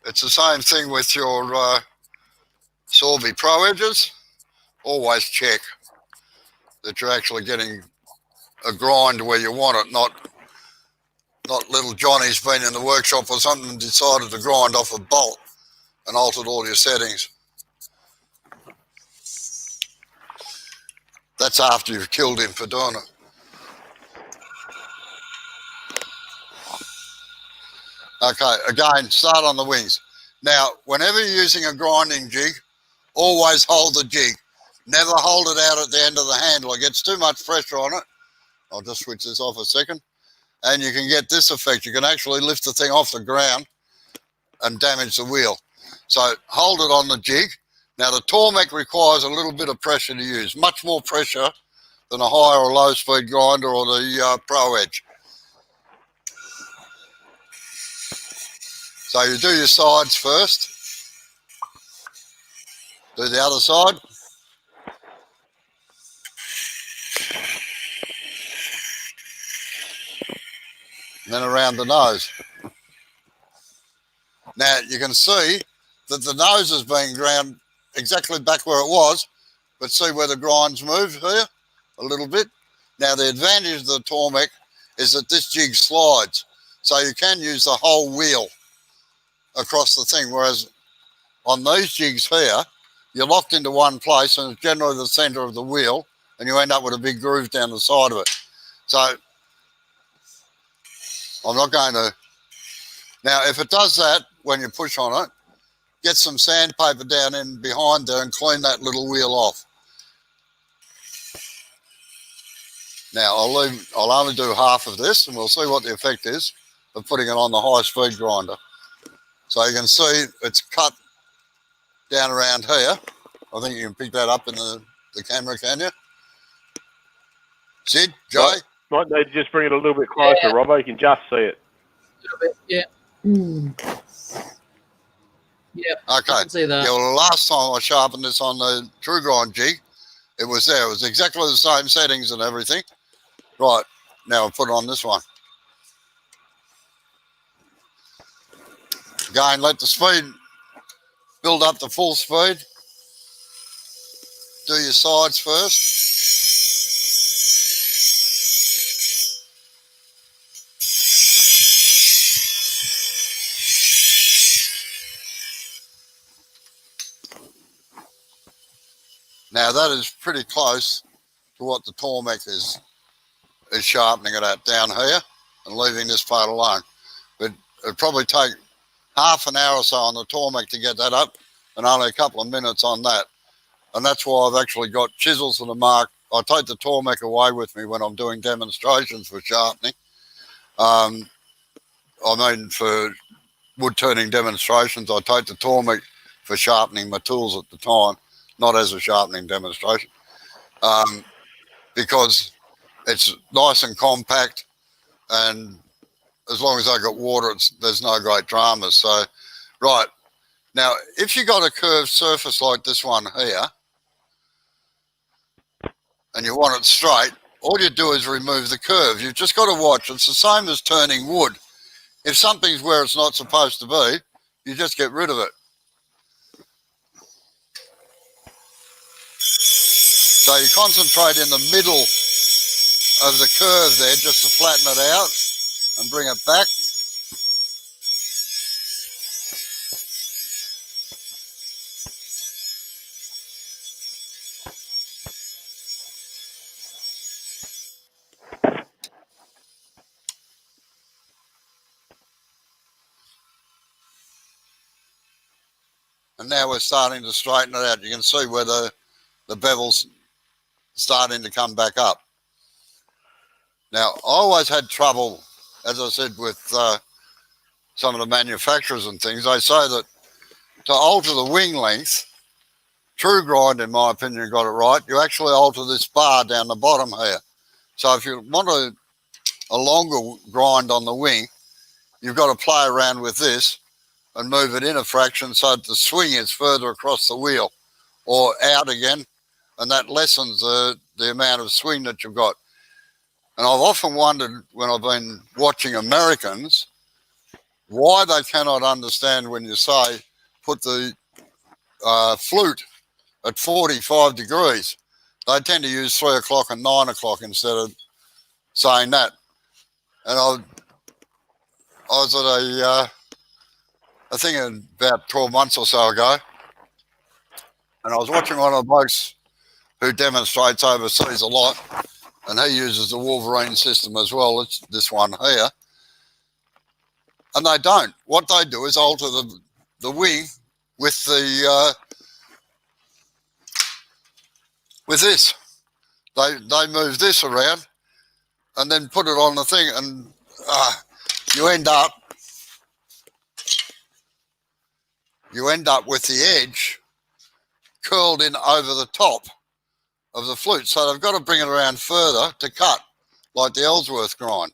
It's the same thing with your Sorby Pro edges. Always check that you're actually getting a grind where you want it, not little Johnny's been in the workshop or something and decided to grind off a bolt and altered all your settings. That's after you've killed him for doing it. Okay, again, start on the wings. Now, whenever you're using a grinding jig, always hold the jig. Never hold it out at the end of the handle. It gets too much pressure on it. I'll just switch this off a second. And you can get this effect. You can actually lift the thing off the ground and damage the wheel. So hold it on the jig. Now the Tormek requires a little bit of pressure to use, much more pressure than a high or low speed grinder or the Pro Edge. So you do your sides first. Do the other side. And then around the nose. Now you can see that the nose is being ground exactly back where it was, but see where the grinds move here a little bit. Now the advantage of the Tormek is that this jig slides, so you can use the whole wheel across the thing, whereas on these jigs here, you're locked into one place and it's generally the centre of the wheel, and you end up with a big groove down the side of it. So I'm not going to... Now, if it does that, when you push on it, get some sandpaper down in behind there and clean that little wheel off. Now, I'll only do half of this, and we'll see what the effect is of putting it on the high-speed grinder. So you can see it's cut down around here. I think you can pick that up in the camera, can you? Sid, Jay? Might need to just bring it a little bit closer, yeah. Robbo. You can just see it. A little bit, yeah. Mm. Yeah, okay. I can see that. Yeah, well, the last time I sharpened this on the True Grind jig, it was there. It was exactly the same settings and everything. Right, now I'll put it on this one. Again, let the speed build up to full speed. do your sides first. Now that is pretty close to what the Tormek is sharpening it at down here and leaving this part alone. But it'd probably take half an hour or so on the Tormek to get that up and only a couple of minutes on that. And that's why I've actually got chisels that are marked. I take the Tormek away with me when I'm doing demonstrations for sharpening. I mean, for wood turning demonstrations, I take the Tormek for sharpening my tools at the time, not as a sharpening demonstration, because it's nice and compact, and as long as I got water, there's no great dramas. So, right, now, if you got a curved surface like this one here, and you want it straight, all you do is remove the curve. You've just got to watch. It's the same as turning wood. If something's where it's not supposed to be, you just get rid of it. So you concentrate in the middle of the curve there just to flatten it out and bring it back. And now we're starting to straighten it out. You can see where the bevel's starting to come back up. Now, I always had trouble, as I said, with some of the manufacturers and things. They say that to alter the wing length, True Grind, in my opinion, got it right. You actually alter this bar down the bottom here. So if you want a longer grind on the wing, you've got to play around with this and move it in a fraction so that the swing is further across the wheel or out again, and that lessens the amount of swing that you've got. And I've often wondered when I've been watching Americans why they cannot understand when you say put the flute at 45 degrees. They tend to use 3 o'clock and 9 o'clock instead of saying that. And I was at I think about 12 months or so ago, and I was watching one of the blokes who demonstrates overseas a lot, and he uses the Wolverine system as well. It's this one here. And they don't. What they do is alter the wing with the with this. They move this around and then put it on the thing, and you end up with the edge curled in over the top of the flute. So they've got to bring it around further to cut, like the Ellsworth grind.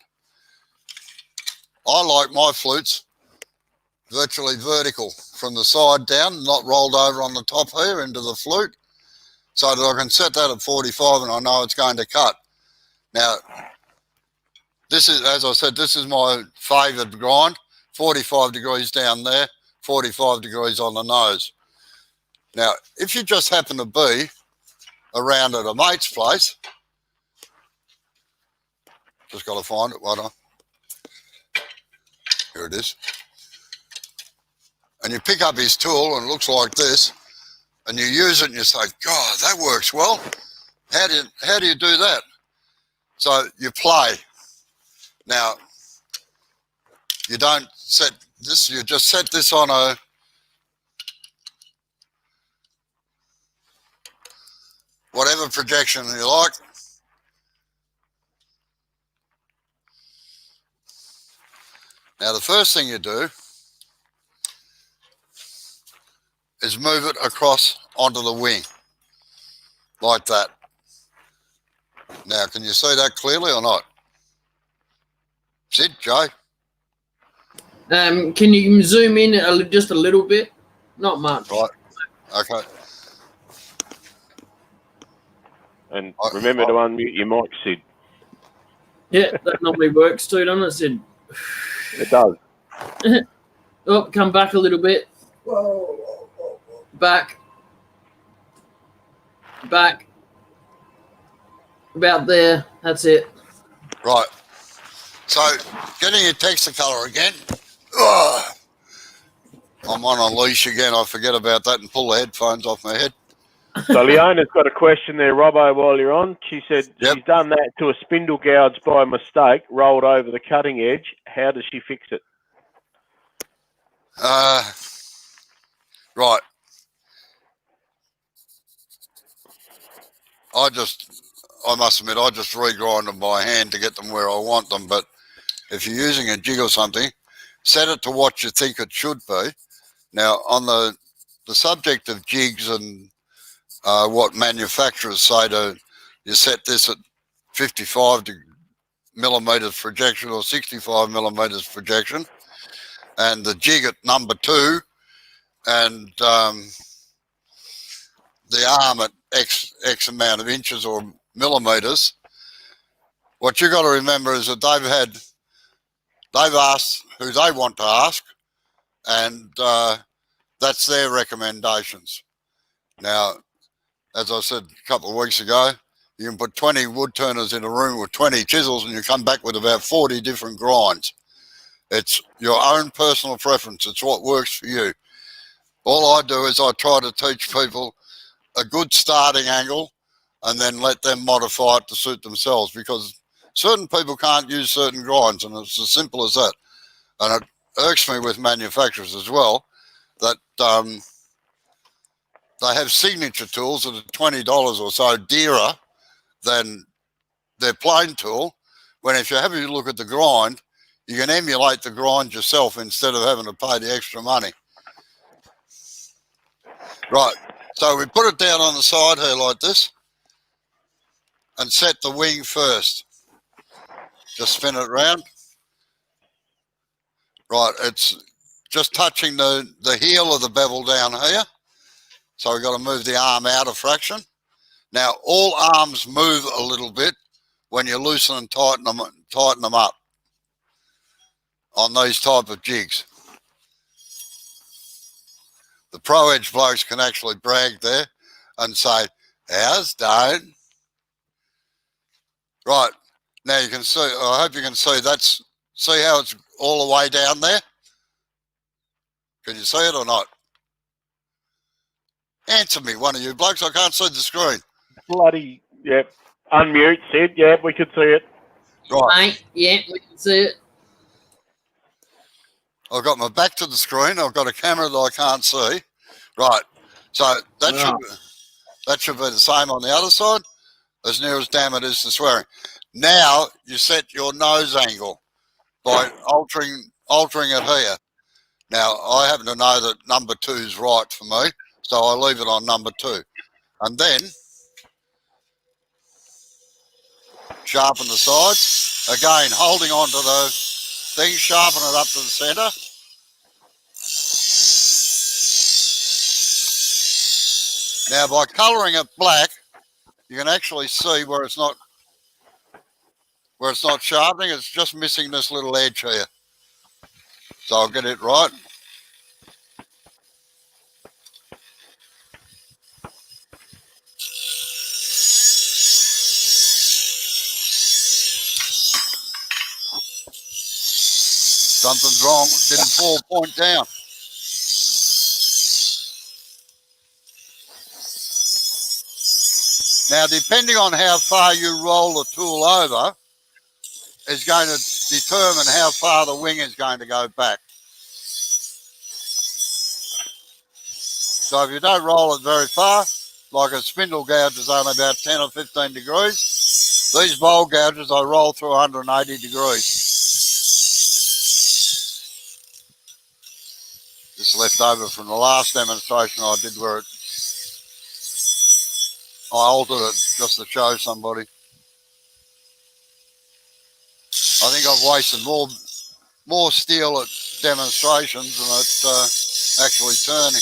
I like my flutes virtually vertical from the side down, not rolled over on the top here into the flute, so that I can set that at 45 and I know it's going to cut. Now, this is, as I said, this is my favoured grind, 45 degrees down there, 45 degrees on the nose. Now, if you just happen to be around at a mate's place, just got to find it, why not? Here it is. And you pick up his tool and it looks like this, and you use it and you say, God, that works well. How do you do that? So you play. Now, you don't set this, you just set this on a whatever projection you like. Now, the first thing you do is move it across onto the wing, like that. Now, can you see that clearly or not? Sid, Joe? Can you zoom in just a little bit? Not much. Right, okay. And remember to unmute your mic, Sid. Yeah, that normally works too, doesn't it, Sid? It does. Oh, come back a little bit. Whoa. Back. back. About there. That's it. Right. So, getting your texture colour again. Ugh. I'm on a leash again. I forget about that and pull the headphones off my head. So Leona's got a question there, Robbo, while you're on. She said she's done that to a spindle gouge by mistake, rolled over the cutting edge. How does she fix it? Right. I must admit, I just regrind them by hand to get them where I want them. But if you're using a jig or something, set it to what you think it should be. Now, on the subject of jigs and what manufacturers say you set this at 55 millimeters projection or 65 millimeters projection, and the jig at number 2, and the arm at X amount of inches or millimeters. What you got to remember is that they've asked who they want to ask, and that's their recommendations. Now, as I said a couple of weeks ago, you can put 20 wood turners in a room with 20 chisels and you come back with about 40 different grinds. It's your own personal preference. It's what works for you. All I do is I try to teach people a good starting angle and then let them modify it to suit themselves, because certain people can't use certain grinds, and it's as simple as that. And it irks me with manufacturers as well that they have signature tools that are $20 or so dearer than their plain tool, when if you have a look at the grind, you can emulate the grind yourself instead of having to pay the extra money. Right, so we put it down on the side here like this and set the wing first. Just spin it around. Right, it's just touching the heel of the bevel down here. So we've got to move the arm out a fraction. Now, all arms move a little bit when you loosen and tighten them up on these type of jigs. The pro edge blokes can actually brag there and say, ours don't. Right, now you can see, I hope you can see see how it's all the way down there? Can you see it or not? Answer me, one of you blokes, I can't see the screen. Bloody, yep. Unmute, Sid. Yep, we could see it. Right. Yeah, we can see it. I've got my back to the screen. I've got a camera that I can't see. Right. So that should be the same on the other side, as near as damn it is to swearing. Now you set your nose angle by altering it here. Now I happen to know that number 2 is right for me, so I leave it on number 2. And then sharpen the sides. Again, holding on to the thing, sharpen it up to the center. Now, by colouring it black, you can actually see where it's not sharpening. It's just missing this little edge here. So I'll get it right. Something's wrong. Didn't fall point down. Now, depending on how far you roll the tool over is going to determine how far the wing is going to go back. So if you don't roll it very far, like a spindle gouge is only about 10 or 15 degrees, these bowl gouges I roll through 180 degrees. This left over from the last demonstration I did where I altered it just to show somebody. I think I've wasted more steel at demonstrations than at actually turning.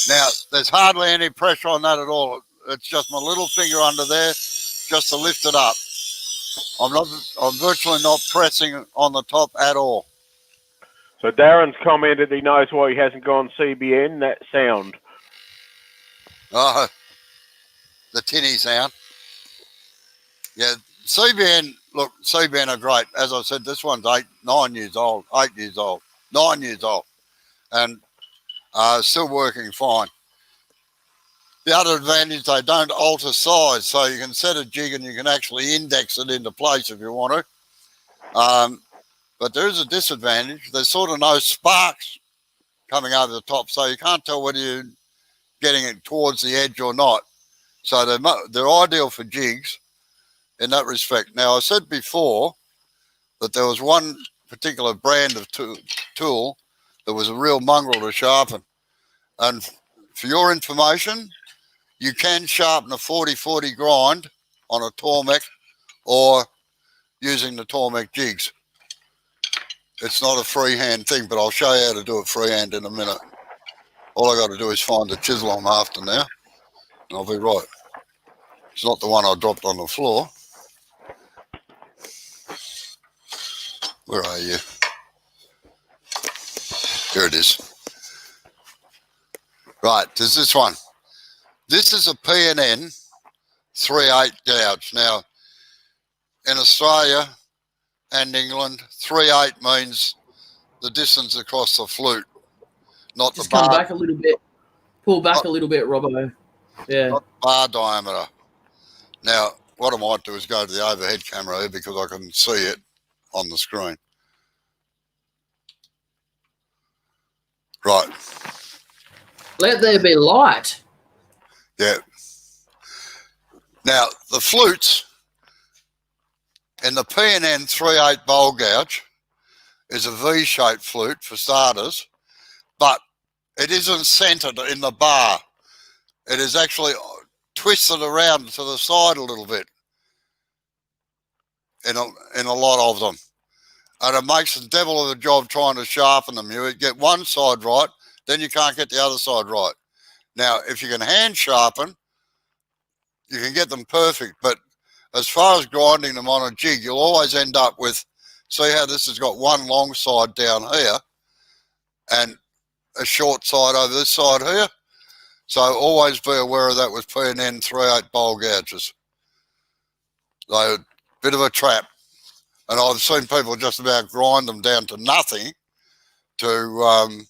Now, there's hardly any pressure on that at all. It's just my little finger under there just to lift it up. I'm virtually not pressing on the top at all. So Darren's commented he knows why he hasn't gone CBN, that sound. The tinny sound. Yeah, CBN, look, CBN are great. As I said, this one's 9 years old, 8 years old, 9 years old, and still working fine. The other advantage, they don't alter size, so you can set a jig and you can actually index it into place if you want to. But there is a disadvantage. There's sort of no sparks coming over the top, so you can't tell whether you're getting it towards the edge or not. So they're ideal for jigs in that respect. Now, I said before that there was one particular brand of tool that was a real mongrel to sharpen. And for your information, you can sharpen a 40-40 grind on a Tormek or using the Tormek jigs. It's not a freehand thing, but I'll show you how to do it freehand in a minute. All I got to do is find the chisel I'm after now, and I'll be right. It's not the one I dropped on the floor. Where are you? Here it is. Right, there's this one. This is a P&N 3/8 gouge. Now, in Australia and England, 3/8 means the distance across the flute, not Just the bar. come back a little bit. Pull back a little bit, Robbo. Yeah. Not the bar diameter. Now, what I might do is go to the overhead camera here because I can see it on the screen. Right. Let there be light. Yeah. Now, the flutes in the P&N 3/8 bowl gouge is a V-shaped flute for starters, but it isn't centered in the bar. It is actually twisted around to the side a little bit in a lot of them. And it makes the devil of a job trying to sharpen them. You get one side right, then you can't get the other side right. Now, if you can hand sharpen, you can get them perfect. But as far as grinding them on a jig, you'll always end up with, see how this has got one long side down here and a short side over this side here? So always be aware of that with P&N 3/8 bowl gouges. They're a bit of a trap. And I've seen people just about grind them down to nothing to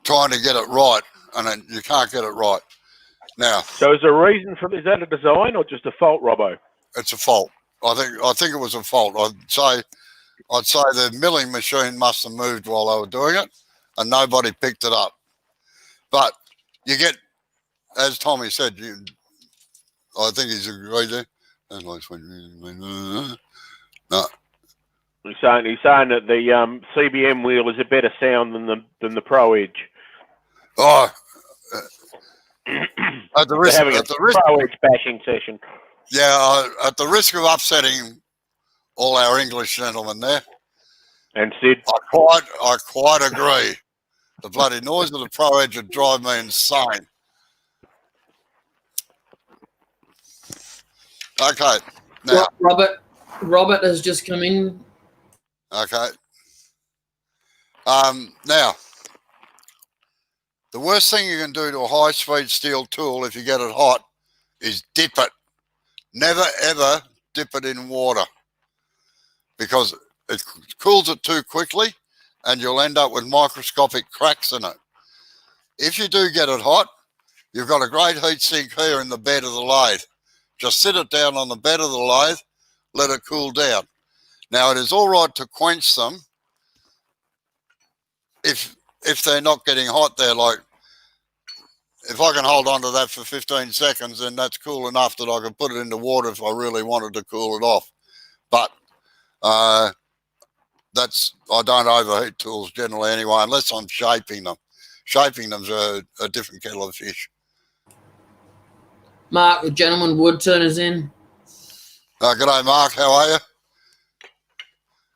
trying to get it right, and then you can't get it right. Now, So is there a reason for, is that a design or just a fault, Robbo? it's a fault. I think it was a fault. I'd say the milling machine must have moved while they were doing it, and nobody picked it up. But you get, as Tommy said, I think he's agreed there. No. He's saying that the CBM wheel is a better sound than the Pro Edge. Oh, at the They're risk, having a Pro Edge bashing session. yeah, at the risk of upsetting all our English gentlemen there, And Sid, I quite agree. The bloody noise of the Pro Edge would drive me insane. Okay, now, Robert has just come in. okay. Now, the worst thing you can do to a high-speed steel tool if you get it hot is dip it. Never, ever dip it in water because it cools it too quickly and you'll end up with microscopic cracks in it. If you do get it hot, you've got a great heat sink here in the bed of the lathe. Just sit it down on the bed of the lathe, let it cool down. Now, it is all right to quench them if they're not getting hot there. Like, if I can hold on to that for 15 seconds, then that's cool enough that I can put it into water if I really wanted to cool it off. But I don't overheat tools generally anyway, unless I'm shaping them. Shaping them's a different kettle of fish. Mark, the gentleman wood turner's in. G'day, Mark. How are you?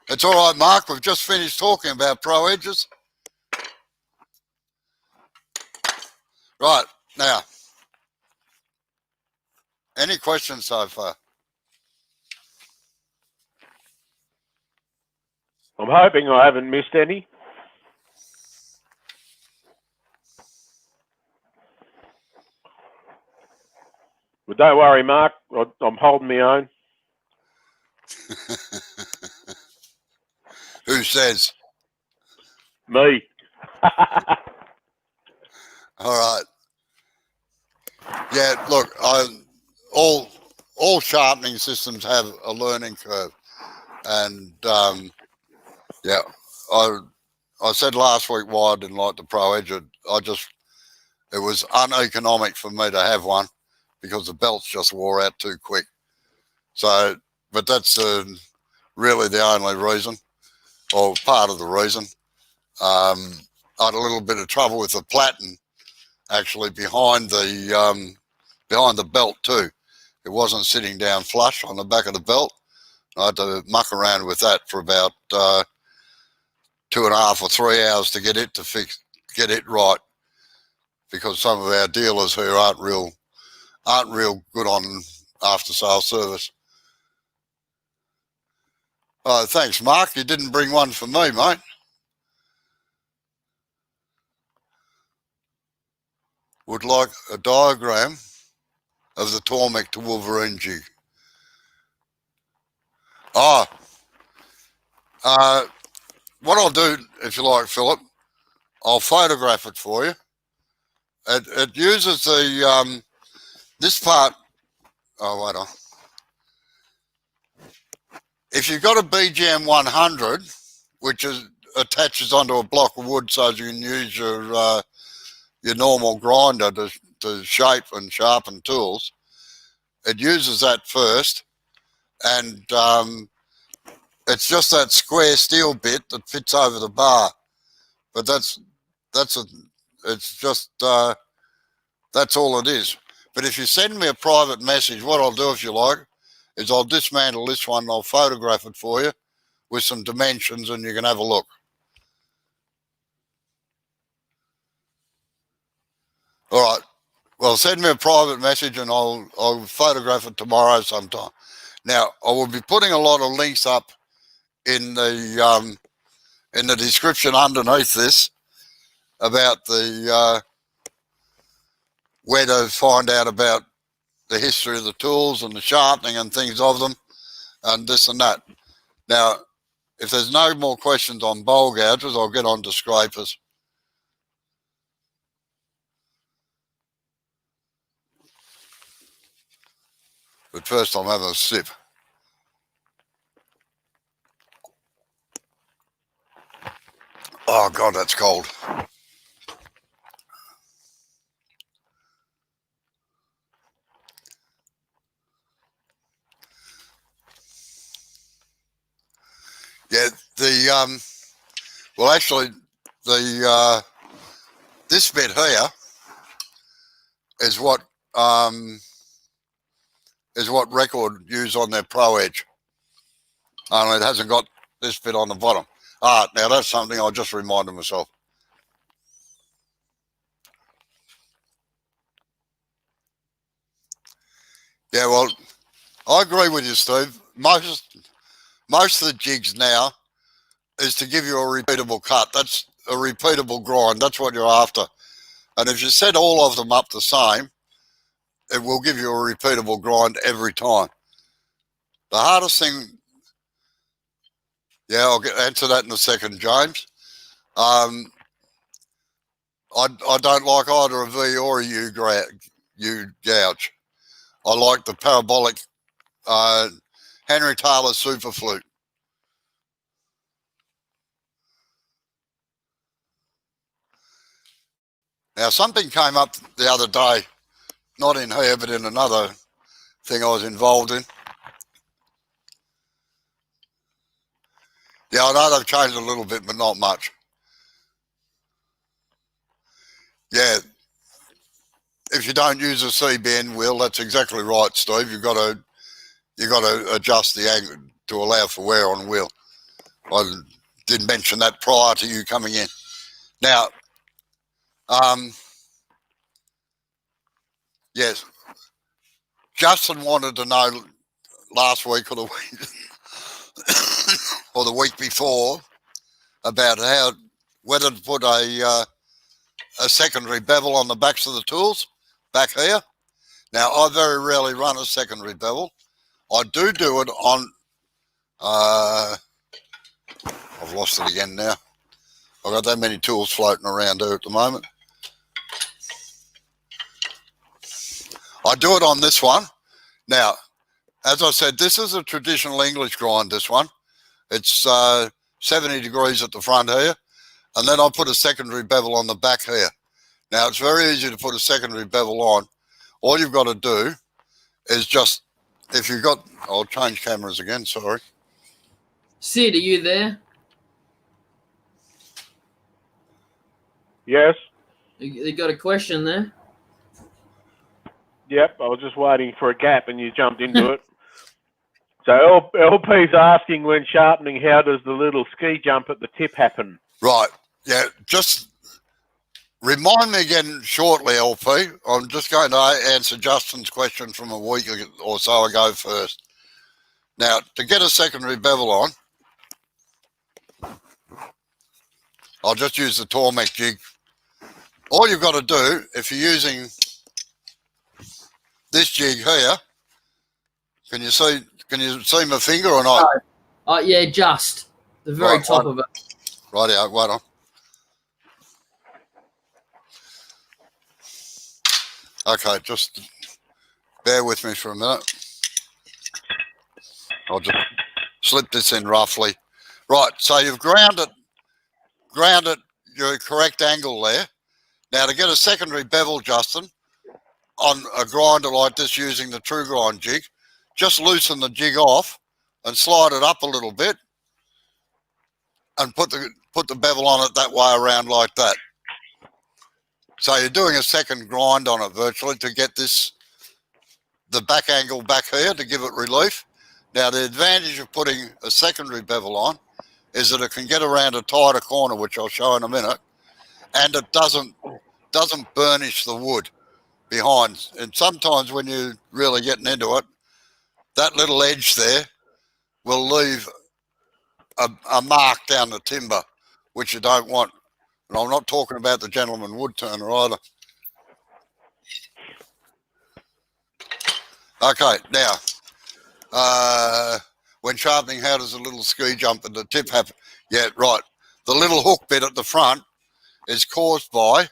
It's all right, Mark. We've just finished talking about Pro Edges. Right, now, any questions so far? I'm hoping I haven't missed any. But don't worry, Mark. I'm holding my own. Who says? Me. All right. Yeah, look, all sharpening systems have a learning curve, and yeah, I said last week why I didn't like the Pro Edge. It was uneconomic for me to have one because the belts just wore out too quick. So, but that's really the only reason, or part of the reason. I had a little bit of trouble with the platen actually behind the belt too. It wasn't sitting down flush on the back of the belt. I had to muck around with that for about 2.5 or 3 hours to get it right, because some of our dealers who aren't real good on after sale service. Oh, thanks, Mark. You didn't bring one for me, mate. Would like a diagram of the Tormek to Wolverine jig. Oh, what I'll do, if you like, Philip, I'll photograph it for you. It uses the this part. Oh, wait on. If you've got a BGM 100, which attaches onto a block of wood, so you can use your normal grinder to shape and sharpen tools, it uses that first, and it's just that square steel bit that fits over the bar. But that's all it is. But if you send me a private message, what I'll do, if you like, is I'll dismantle this one and I'll photograph it for you with some dimensions, and you can have a look. All right. Well, send me a private message and I'll photograph it tomorrow sometime. Now, I will be putting a lot of links up in the description underneath this about the where to find out about the history of the tools and the sharpening and things of them and this and that. Now, if there's no more questions on bowl gouges, I'll get on to scrapers. But first I'm having a sip. Oh, God, that's cold. Yeah, well, actually, this bit here is what Record use on their Pro Edge. Only it hasn't got this bit on the bottom. Ah, now that's something I just reminded myself. Yeah, well, I agree with you, Steve. Most of the jigs now is to give you a repeatable cut. That's a repeatable grind. That's what you're after. And if you set all of them up the same, it will give you a repeatable grind every time. The hardest thing, yeah, I'll answer that in a second, James. I don't like either a V or a U gouge. I like the parabolic Henry Taylor Super Flute. Now, something came up the other day, not in here, but in another thing I was involved in. Yeah, I know they've changed a little bit, but not much. Yeah, if you don't use a C-bend wheel, that's exactly right, Steve. You've got to adjust the angle to allow for wear on the wheel. I did mention that prior to you coming in. Now, yes, Justin wanted to know last week or the week. or the week before about whether to put a secondary bevel on the backs of the tools back here. Now, I very rarely run a secondary bevel. I do it on, I've lost it again now. I've got that many tools floating around here at the moment. I do it on this one. Now, as I said, this is a traditional English grind, this one. It's 70 degrees at the front here. And then I put a secondary bevel on the back here. Now, it's very easy to put a secondary bevel on. All you've got to do is just, if you've got, I'll change cameras again, sorry. Sid, are you there? Yes. You got a question there? Yep. I was just waiting for a gap and you jumped into it. So LP's asking, when sharpening, how does the little ski jump at the tip happen? Right. Yeah. Just remind me again shortly, LP. I'm just going to answer Justin's question from a week or so ago first. Now, to get a secondary bevel on, I'll just use the Tormek jig. All you've got to do, if you're using this jig here, can you see my finger or not? Yeah, just the very top of it. Rightio, wait on. Okay, just bear with me for a minute. I'll just slip this in roughly. Right, so you've ground it your correct angle there. Now, to get a secondary bevel, Justin, on a grinder like this using the True Grind jig, just loosen the jig off and slide it up a little bit and put the bevel on it that way around like that. So you're doing a second grind on it virtually to get the back angle back here to give it relief. Now, the advantage of putting a secondary bevel on is that it can get around a tighter corner, which I'll show in a minute, and it doesn't burnish the wood behind. And sometimes when you're really getting into it, that little edge there will leave a mark down the timber, which you don't want. And I'm not talking about the gentleman wood turner either. Okay, now, when sharpening, how does a little ski jump at the tip happen? Yeah, right. The little hook bit at the front is caused by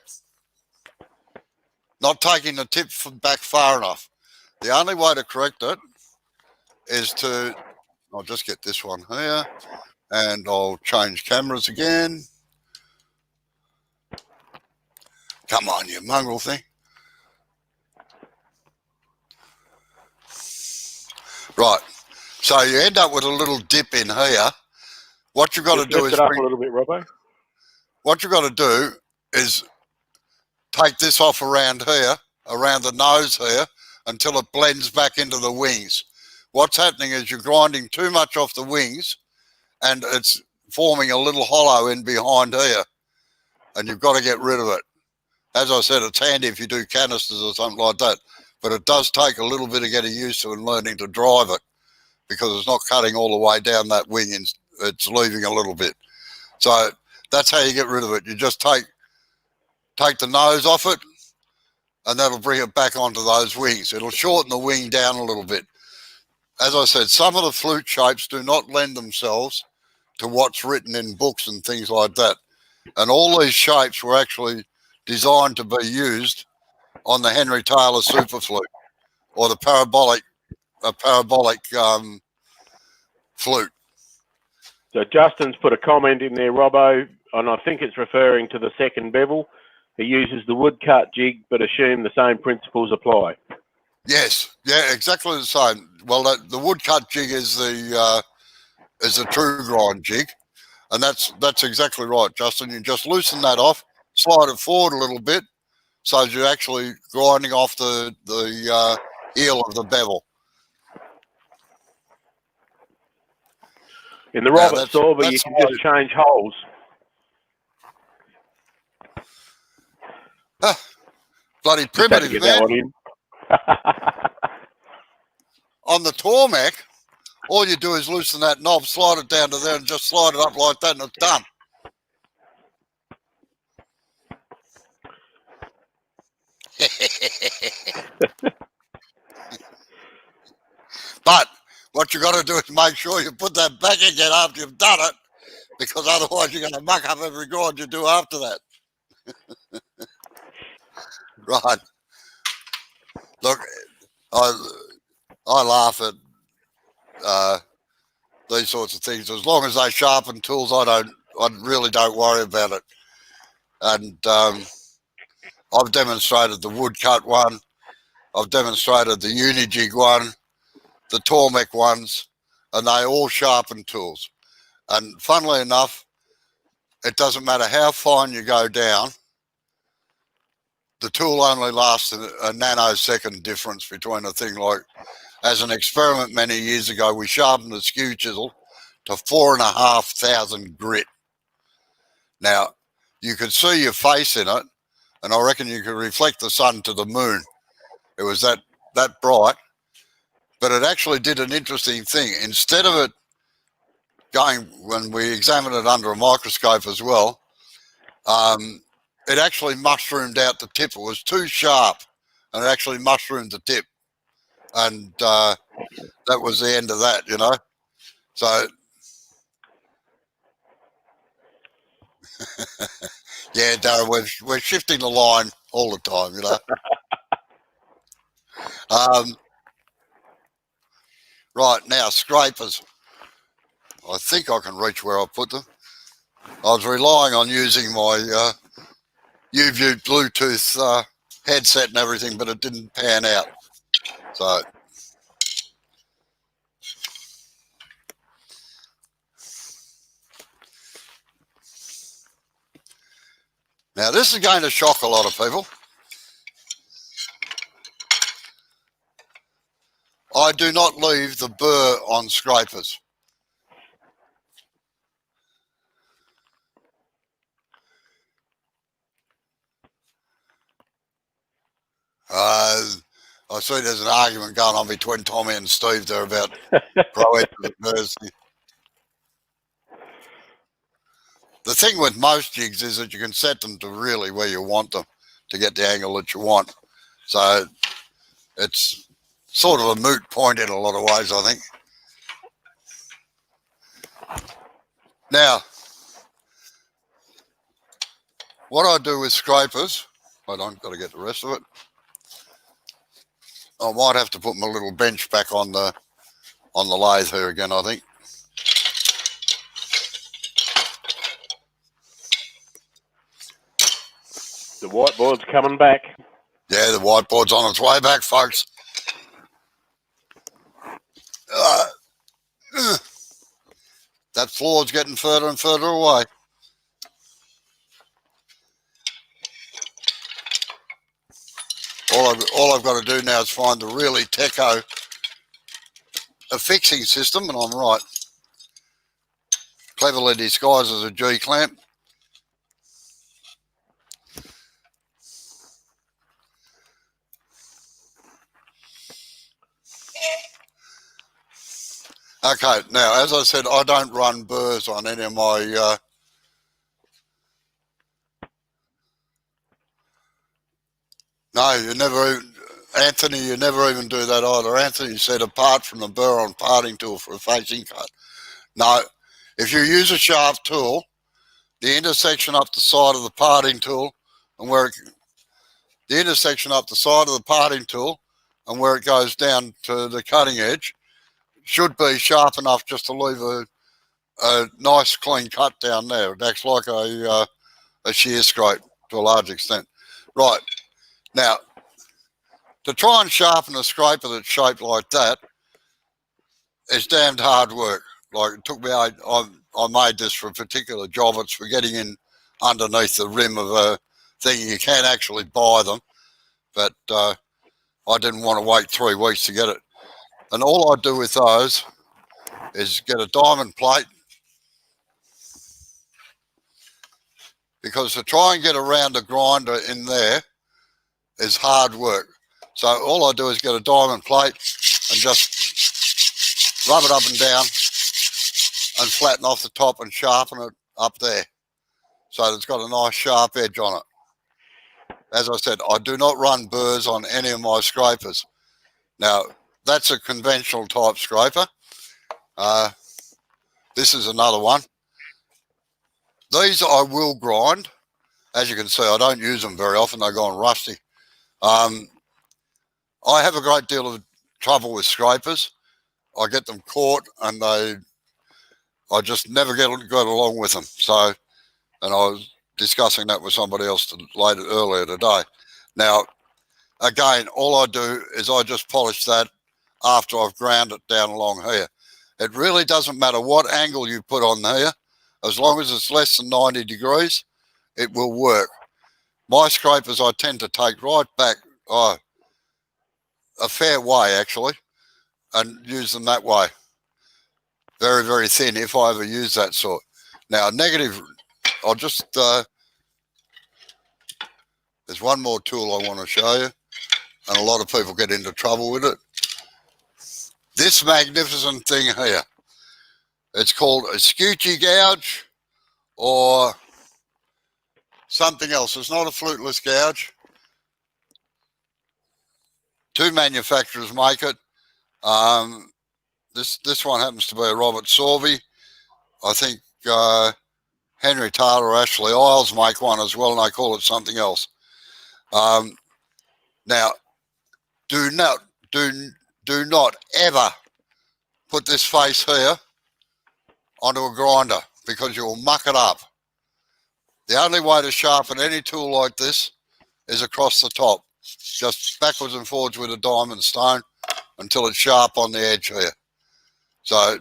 not taking the tip back far enough. The only way to correct it is to, I'll just get this one here, and I'll change cameras again. Come on, you mongrel thing. Right. So you end up with a little dip in here. What you've got to do is lift it up a little bit, Robbo. What you've got to do is take this off around here, around the nose here, until it blends back into the wings. What's happening is you're grinding too much off the wings and it's forming a little hollow in behind here, and you've got to get rid of it. As I said, it's handy if you do canisters or something like that, but it does take a little bit of getting used to and learning to drive it, because it's not cutting all the way down that wing and it's leaving a little bit. So that's how you get rid of it. You just take the nose off it, and that'll bring it back onto those wings. It'll shorten the wing down a little bit. As I said, some of the flute shapes do not lend themselves to what's written in books and things like that. And all these shapes were actually designed to be used on the Henry Taylor super flute, or the parabolic flute. So Justin's put a comment in there, Robbo, and I think it's referring to the second bevel. He uses the woodcut jig, but assume the same principles apply. Yes, yeah, exactly the same. Well, the woodcut jig is the True Grind jig, and that's exactly right, Justin. You just loosen that off, slide it forward a little bit, so you're actually grinding off the heel of the bevel. In the Robert Sorber, you can just change holes. Bloody primitive, man. On the Tormek, all you do is loosen that knob, slide it down to there, and just slide it up like that, and it's done. But what you got to do is make sure you put that back again after you've done it, because otherwise you're going to muck up every grind you do after that. Right. Look, I laugh at these sorts of things. As long as they sharpen tools, I really don't worry about it. And I've demonstrated the woodcut one. I've demonstrated the Unijig one, the Tormek ones, and they all sharpen tools. And funnily enough, it doesn't matter how fine you go down, the tool only lasts a nanosecond difference between a thing. Like, as an experiment many years ago, we sharpened a skew chisel to 4,500 grit. Now, you could see your face in it, and I reckon you could reflect the sun to the moon. It was that bright, but it actually did an interesting thing. Instead of it going, when we examined it under a microscope as well, it actually mushroomed out the tip. It was too sharp, and it actually mushroomed the tip. And that was the end of that, you know. So, yeah, Darren, we're shifting the line all the time, you know. Right, now, scrapers. I think I can reach where I put them. I was relying on using my UView Bluetooth headset and everything, but it didn't pan out. So, now this is going to shock a lot of people. I do not leave the burr on scrapers. I see there's an argument going on between Tommy and Steve there about pro-edge burrs. The thing with most jigs is that you can set them to really where you want them to get the angle that you want. So it's sort of a moot point in a lot of ways, I think. Now, what I do with scrapers, hold on, got to get the rest of it. I might have to put my little bench back on the lathe here again, I think. The whiteboard's coming back. Yeah, the whiteboard's on its way back, folks. That floor's getting further and further away. All I've got to do now is find the really techo fixing system, and I'm right. Cleverly disguised as a G-clamp. Okay, now, as I said, I don't run burrs on any of my no, you never, Anthony, you never even do that either. Anthony said apart from the burr on parting tool for a facing cut. No, if you use a sharp tool, the intersection up the side of the parting tool and where it, the intersection up the side of the parting tool and where it goes down to the cutting edge should be sharp enough just to leave a nice clean cut down there. It acts like a shear scrape to a large extent. Right. Now, to try and sharpen a scraper that's shaped like that is damned hard work. Like, it took me, I made this for a particular job. It's for getting in underneath the rim of a thing. You can actually buy them, but I didn't want to wait 3 weeks to get it. And all I do with those is get a diamond plate, because to try and get around a grinder in there is hard work. So all I do is get a diamond plate and just rub it up and down, and flatten off the top and sharpen it up there. So it's got a nice sharp edge on it. As I said, I do not run burrs on any of my scrapers. Now, that's a conventional type scraper. This is another one. These I will grind. As you can see, I don't use them very often. They're gone rusty. I have a great deal of trouble with scrapers. I get them caught and I just never get along with them. So, and I was discussing that with somebody else earlier today. Now, again, all I do is I just polish that after I've ground it down along here. It really doesn't matter what angle you put on here, as long as it's less than 90 degrees, it will work. My scrapers I tend to take right back a fair way actually, and use them that way. Very, very thin if I ever use that sort. Now, negative, I'll just, there's one more tool I want to show you, and a lot of people get into trouble with it. This magnificent thing here, it's called a scoochy gouge or something else. It's not a fluteless gouge. Two manufacturers make it. This one happens to be a Robert Sorby. I think Henry Taylor or Ashley Isles make one as well, and they call it something else. Now, do not ever put this face here onto a grinder because you'll muck it up. The only way to sharpen any tool like this is across the top, just backwards and forwards with a diamond stone until it's sharp on the edge here. So,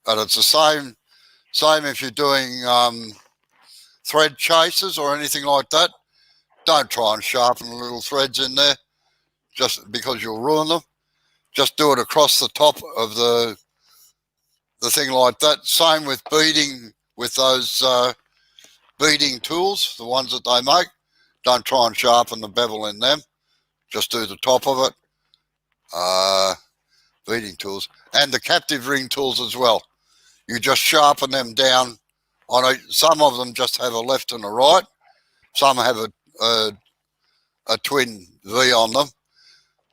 and it's the same if you're doing thread chasers or anything like that. Don't try and sharpen the little threads in there just because you'll ruin them. Just do it across the top of the thing like that. Same with beading, with those beading tools, the ones that they make. Don't try and sharpen the bevel in them. Just do the top of it. Beading tools. And the captive ring tools as well. You just sharpen them down. Some of them just have a left and a right. Some have a twin V on them.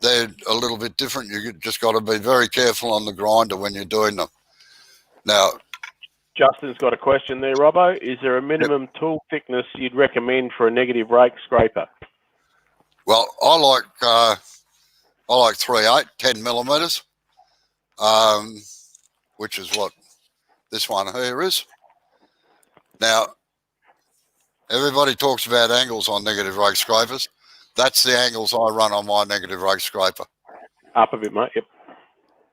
They're a little bit different. You just got to be very careful on the grinder when you're doing them. Now, Justin's got a question there, Robbo. Is there a minimum tool thickness you'd recommend for a negative rake scraper? Well, I like 3/8, 10 millimeters, which is what this one here is. Now, everybody talks about angles on negative rake scrapers. That's the angles I run on my negative rake scraper. Up a bit, mate. Yep.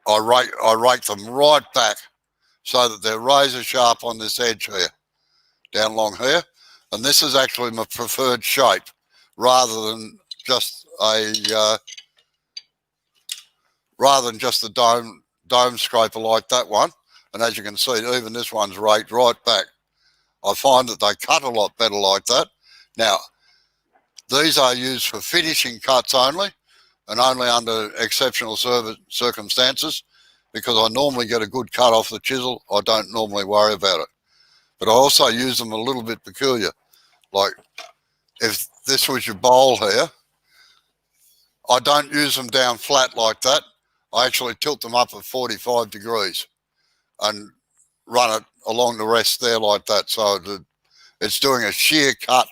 I rake them right back so that they're razor sharp on this edge here, down along here. And this is actually my preferred shape, rather than just a dome scraper like that one. And as you can see, even this one's raked right back. I find that they cut a lot better like that. Now, these are used for finishing cuts only, and only under exceptional circumstances, because I normally get a good cut off the chisel. I don't normally worry about it. But I also use them a little bit peculiar. Like, if this was your bowl here, I don't use them down flat like that. I actually tilt them up at 45 degrees and run it along the rest there like that. So it's doing a sheer cut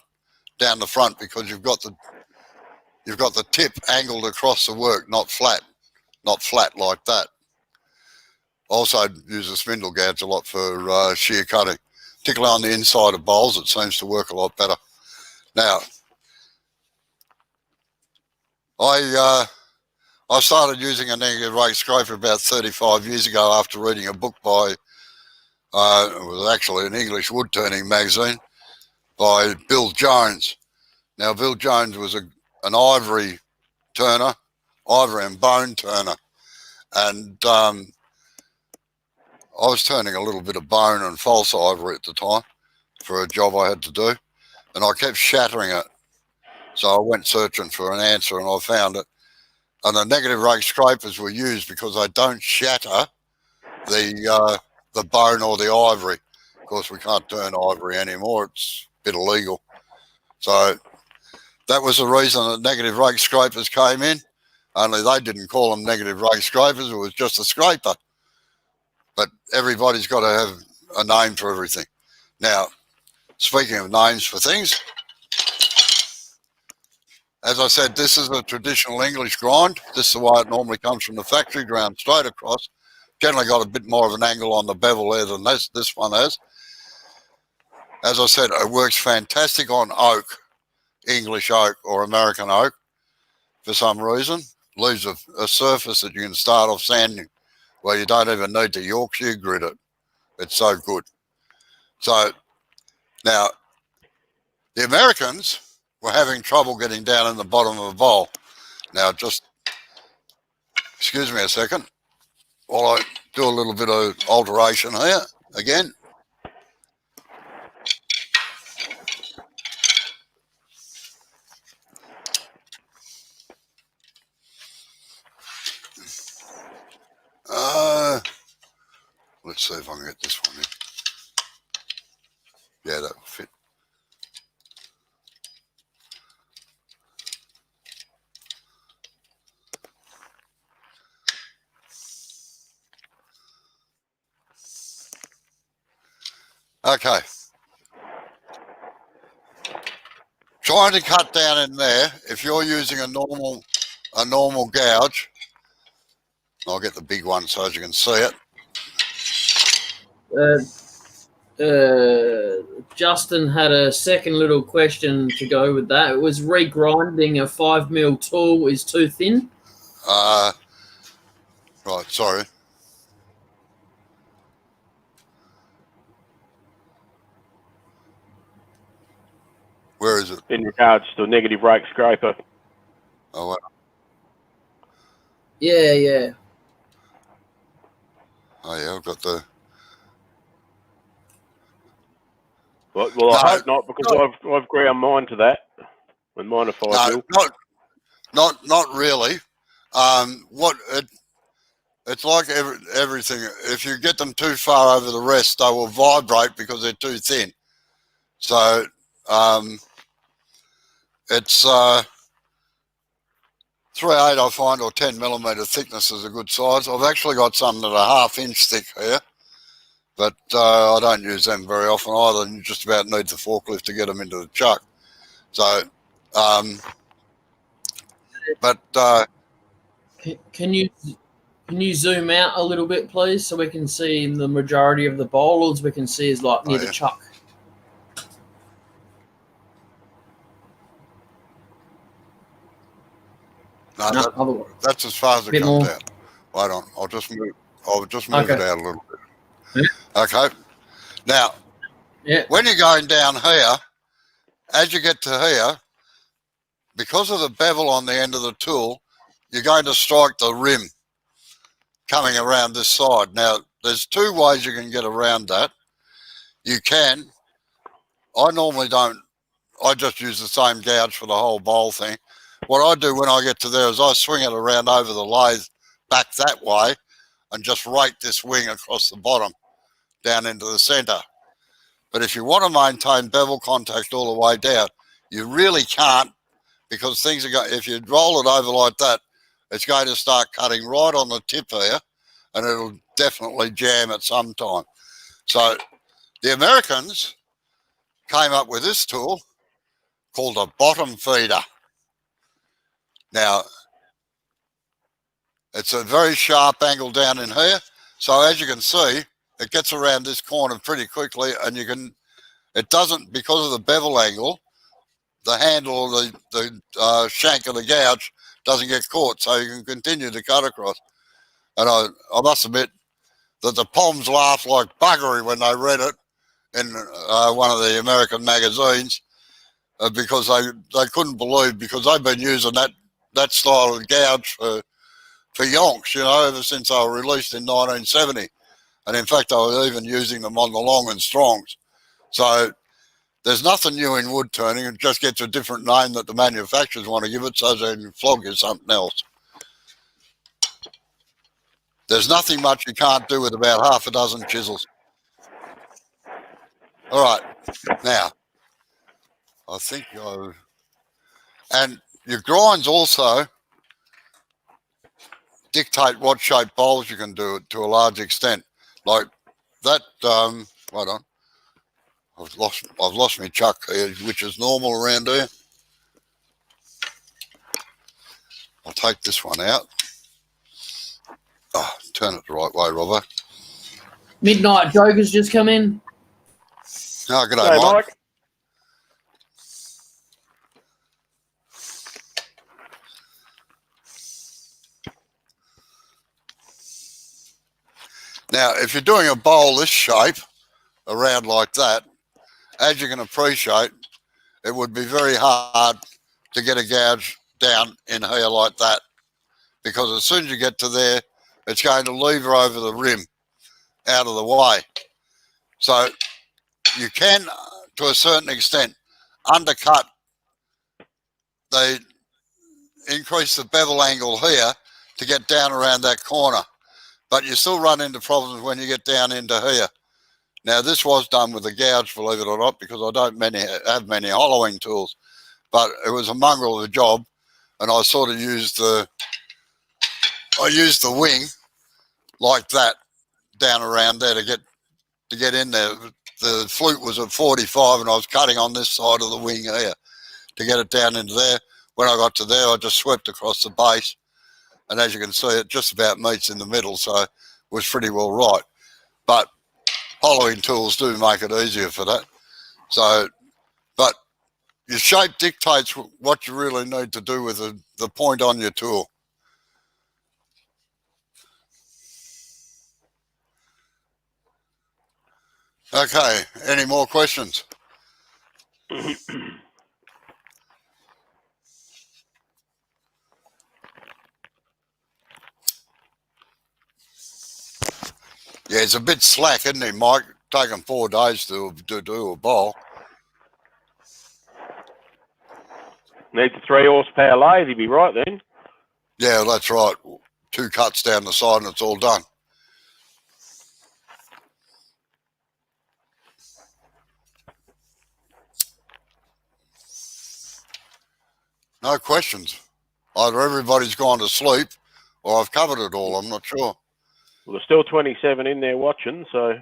down the front, because you've got the tip angled across the work, not flat like that. Also use a spindle gouge a lot for shear cutting, particularly on the inside of bowls. It seems to work a lot better. Now, I started using a negative rake scraper about 35 years ago after reading a book by, it was actually an English wood turning magazine, by Bill Jones. Now, Bill Jones was an ivory turner, ivory and bone turner. And I was turning a little bit of bone and false ivory at the time for a job I had to do. And I kept shattering it. So I went searching for an answer, and I found it. And the negative rake scrapers were used because they don't shatter the bone or the ivory. Of course, we can't turn ivory anymore. It's a bit illegal. So that was the reason that negative rake scrapers came in. Only they didn't call them negative rake scrapers. It was just a scraper. But everybody's got to have a name for everything. Now, speaking of names for things, as I said, this is a traditional English grind. This is the way it normally comes from the factory, ground straight across. Generally got a bit more of an angle on the bevel there than this one has. As I said, it works fantastic on oak, English oak or American oak for some reason. Leaves a surface that you can start off sanding where you don't even need to Yorkshire grit it. It's so good. So now the Americans were having trouble getting down in the bottom of a bowl. Now just excuse me a second while I do a little bit of alteration here again. Let's see if I can get this one in. Yeah, that'll fit. Okay. Trying to cut down in there, if you're using a normal gouge, I'll get the big one so as you can see it. Justin had a second little question to go with that. It was regrinding a 5mm tool is too thin. Right, sorry. Where is it? In regards to a negative rake scraper. Oh, what? Yeah. Oh, yeah, I've got the... Well, No. I hope not, because I've ground mine to that. When mine are 5mm. No, not really. It's like everything. If you get them too far over the rest, they will vibrate because they're too thin. So it's 3/8 I find, or 10mm thickness is a good size. I've actually got some that are 1/2 inch thick here, but I don't use them very often either. You just about need the forklift to get them into the chuck. So, Can you zoom out a little bit, please, so we can see the majority of the bowl? All we can see is like near the chuck. No, that's as far as it comes out. Wait on, I'll just move it out a little bit. Yeah. Okay. Now, when you're going down here, as you get to here, because of the bevel on the end of the tool, you're going to strike the rim coming around this side. Now, there's two ways you can get around that. You can, I normally don't, I just use the same gouge for the whole bowl thing. What I do when I get to there is I swing it around over the lathe back that way and just rake this wing across the bottom down into the center. But if you want to maintain bevel contact all the way down, you really can't, because things are going, if you roll it over like that, it's going to start cutting right on the tip here, and it'll definitely jam at some time. So the Americans came up with this tool called a bottom feeder. Now, it's a very sharp angle down in here. So as you can see, it gets around this corner pretty quickly, and you can, it doesn't, because of the bevel angle, the handle or the shank of the gouge doesn't get caught, so you can continue to cut across. And I must admit that the Poms laughed like buggery when they read it in one of the American magazines, because they couldn't believe, because they've been using that style of gouge for yonks, you know, ever since they were released in 1970. And in fact, I was even using them on the long and strongs. So there's nothing new in wood turning. It just gets a different name that the manufacturers want to give it so they can flog you something else. There's nothing much you can't do with about half a dozen chisels. All right, now, I think and your grinds also dictate what shape bowls you can do to a large extent. Like that, hold on. I've lost my chuck here, which is normal around here. I'll take this one out. Oh, turn it the right way, Robbo. Midnight Joker's just come in. Oh, g'day, Hey, Mike. Mike. Now, if you're doing a bowl this shape, around like that, as you can appreciate, it would be very hard to get a gouge down in here like that, because as soon as you get to there, it's going to lever over the rim out of the way. So you can, to a certain extent, undercut increase the bevel angle here to get down around that corner, but you still run into problems when you get down into here. Now, this was done with a gouge, believe it or not, because I don't have many hollowing tools, but it was a mongrel of a job, and I sort of used the wing like that down around there to get in there. The flute was at 45, and I was cutting on this side of the wing here to get it down into there. When I got to there, I just swept across the base, and as you can see, it just about meets in the middle, so it was pretty well right. But hollowing tools do make it easier for that. So, but your shape dictates what you really need to do with the point on your tool. Okay, any more questions? Yeah, it's a bit slack, isn't it, Mike? Taking 4 days to do a bowl. Needs a 3 horsepower lathe, you'd be right then. Yeah, that's right. 2 cuts down the side and it's all done. No questions. Either everybody's gone to sleep or I've covered it all. I'm not sure. Well, there's still 27 in there watching, so.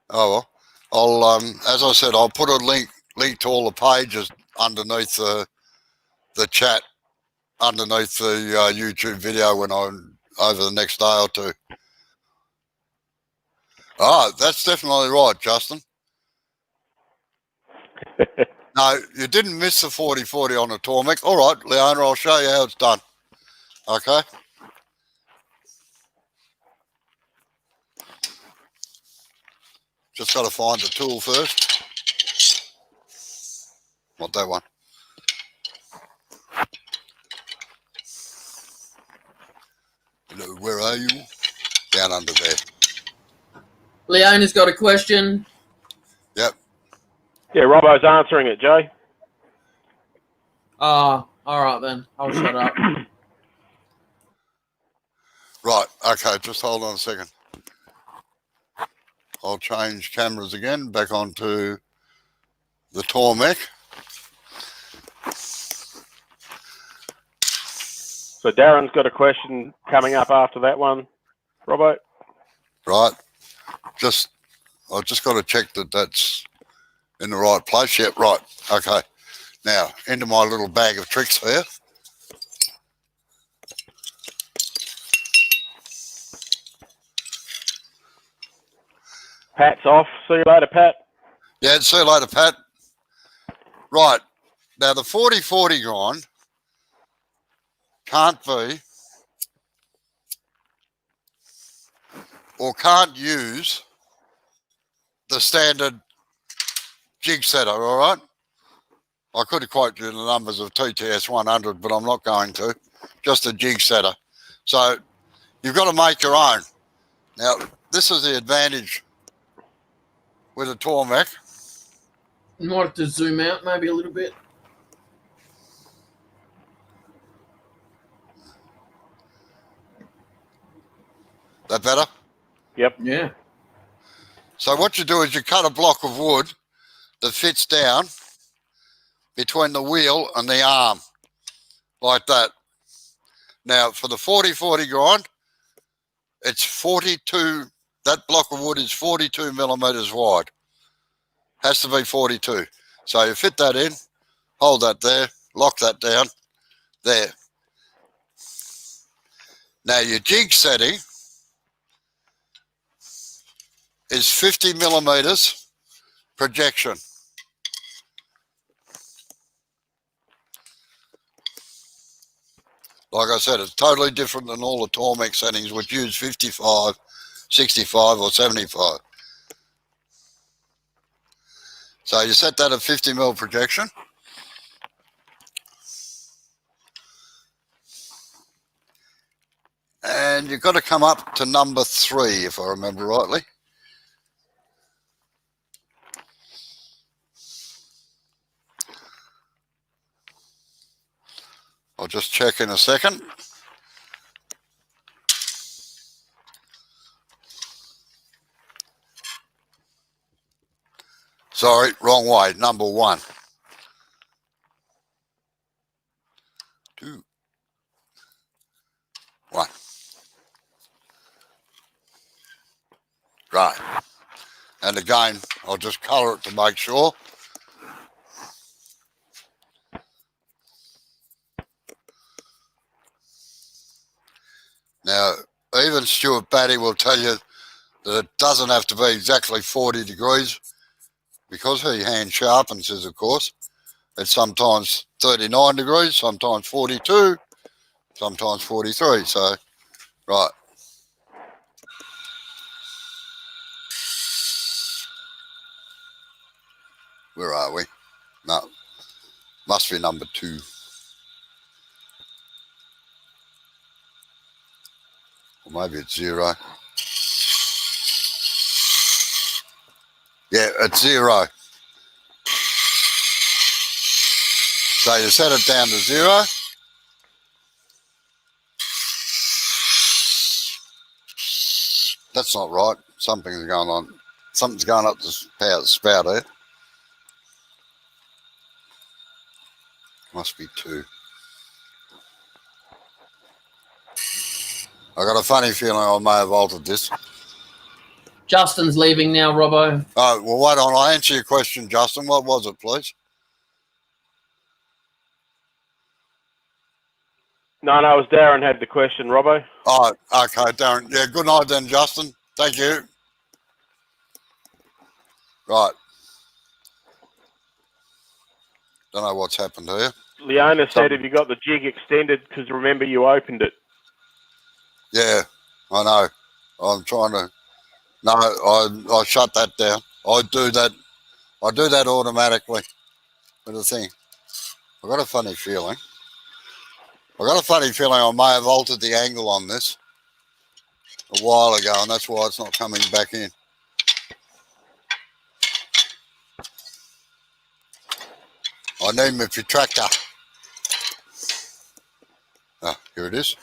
Oh, well. I'll, as I said, I'll put a link to all the pages underneath the chat, underneath the YouTube video when I'm over the next day or two. Oh, that's definitely right, Justin. No, you didn't miss the 40-40 on the Tormek. All right, Leona, I'll show you how it's done. Okay. Just got to find the tool first. Not that one. Hello, where are you? Down under there. Leona's got a question. Yep. Yeah, Robbo's answering it, Jay. All right then. I'll shut up. Right, okay, just hold on a second. I'll change cameras again, back onto the Tormek. So Darren's got a question coming up after that one, Robbo. Right, I've just got to check that that's in the right place. Yep, right, okay. Now, into my little bag of tricks here. Pat's off. See you later, Pat. Yeah, see you later, Pat. Right, now the 40-40 grind can't be or can't use the standard jig setter, all right? I could have quoted you the numbers of TTS 100, but I'm not going to. Just a jig setter. So you've got to make your own. Now, this is the advantage with a Tormek. You might have to zoom out maybe a little bit. That better? Yep. Yeah. So what you do is you cut a block of wood that fits down between the wheel and the arm, like that. Now, for the 40-40 grind, it's 42, that block of wood is 42 millimeters wide. Has to be 42. So you fit that in, hold that there, lock that down, there. Now your jig setting is 50 millimeters projection. Like I said, it's totally different than all the Tormek settings, which use 55, 65 or 75. So you set that at 50 mil projection. And you've got to come up to number 3, if I remember rightly. I'll just check in a second. Sorry, wrong way. Number 1. 2, 1. Right. And again, I'll just colour it to make sure. Now, even Stuart Batty will tell you that it doesn't have to be exactly 40 degrees because he hand sharpens his, of course. It's sometimes 39 degrees, sometimes 42, sometimes 43. So, right. Where are we? No, must be number 2. Or maybe it's 0. Yeah, it's 0. So you set it down to 0. That's not right. Something's going on. Something's going up the spout there. Must be 2. I got a funny feeling I may have altered this. Justin's leaving now, Robbo. Oh, well, why don't I answer your question, Justin? What was it, please? No, it was Darren had the question, Robbo. Oh, okay, Darren. Yeah, good night then, Justin. Thank you. Right. Don't know what's happened here. Leona said, have you got the jig extended? Because remember, you opened it. Yeah, I know. I'm trying to... No, I shut that down. I do that automatically with the thing. I've got a funny feeling. I may have altered the angle on this a while ago, and that's why it's not coming back in. I need my protractor. Ah, here it is.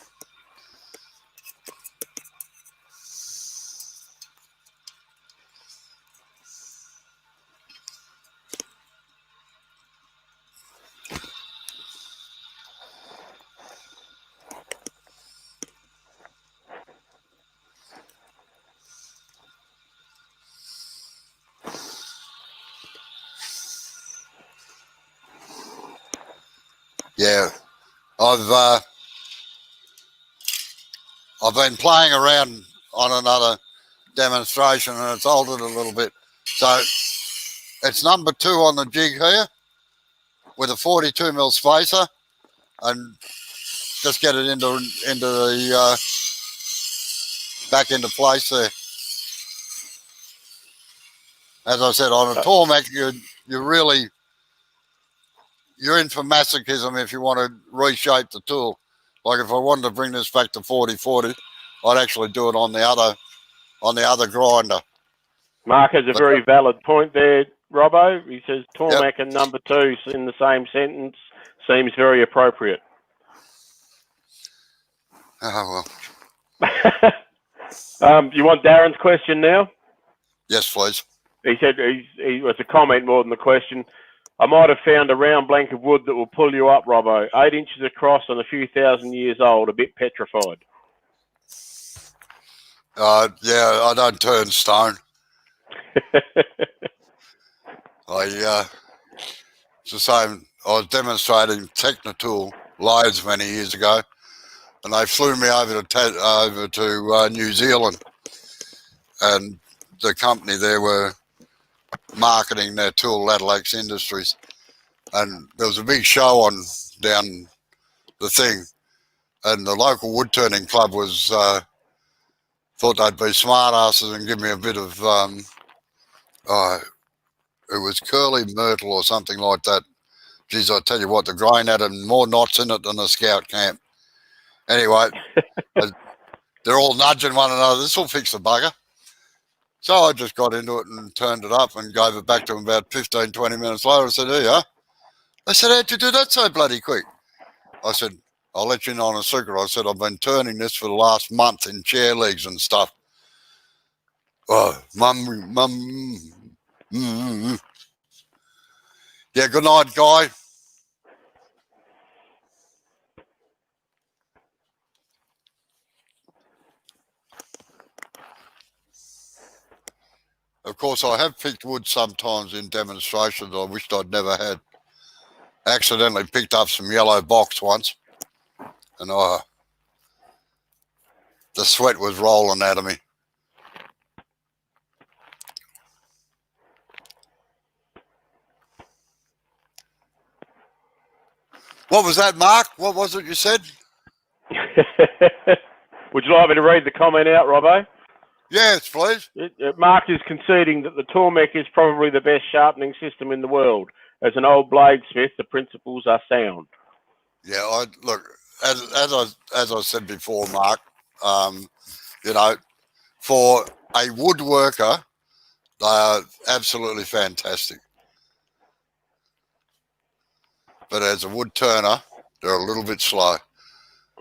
Yeah, I've been playing around on another demonstration and it's altered a little bit. So it's number 2 on the jig here with a 42 mil spacer, and just get it into the back into place there. As I said, on a Tormek, you're in for masochism if you want to reshape the tool. Like if I wanted to bring this back to 40-40, I'd actually do it on the other grinder. Mark has a very valid point there, Robbo. He says Tormek and number 2 in the same sentence seems very appropriate. Oh, well. You want Darren's question now? Yes, please. He said he was a comment more than the question. I might have found a round blank of wood that will pull you up, Robbo. 8 inches across and a few thousand years old, a bit petrified. Yeah, I don't turn stone. It's the same. I was demonstrating Technotool loads many years ago, and they flew me over to New Zealand, and the company there were marketing their tool, Latelax Industries, and there was a big show on down the thing, and the local wood turning club was thought they'd be smart asses and give me a bit of it was curly myrtle or something like that. Geez, I tell you what, the grain had more knots in it than a scout camp. Anyway, they're all nudging one another. This will fix the bugger. So I just got into it and turned it up and gave it back to them about 15, 20 minutes later. I said, here you are. They said, how'd you do that so bloody quick? I said, I'll let you know on a secret. I said, I've been turning this for the last month in chair legs and stuff. Oh, mum. Yeah, good night, Guy. Of course, I have picked wood sometimes in demonstrations I wished I'd never had. Accidentally picked up some yellow box once, and the sweat was rolling out of me. What was that, Mark? What was it you said? Would you like me to read the comment out, Robbo? Yes, please. Mark is conceding that the Tormek is probably the best sharpening system in the world. As an old bladesmith, the principles are sound. Yeah, look, as I said before, Mark, you know, for a woodworker, they are absolutely fantastic. But as a wood turner, they're a little bit slow.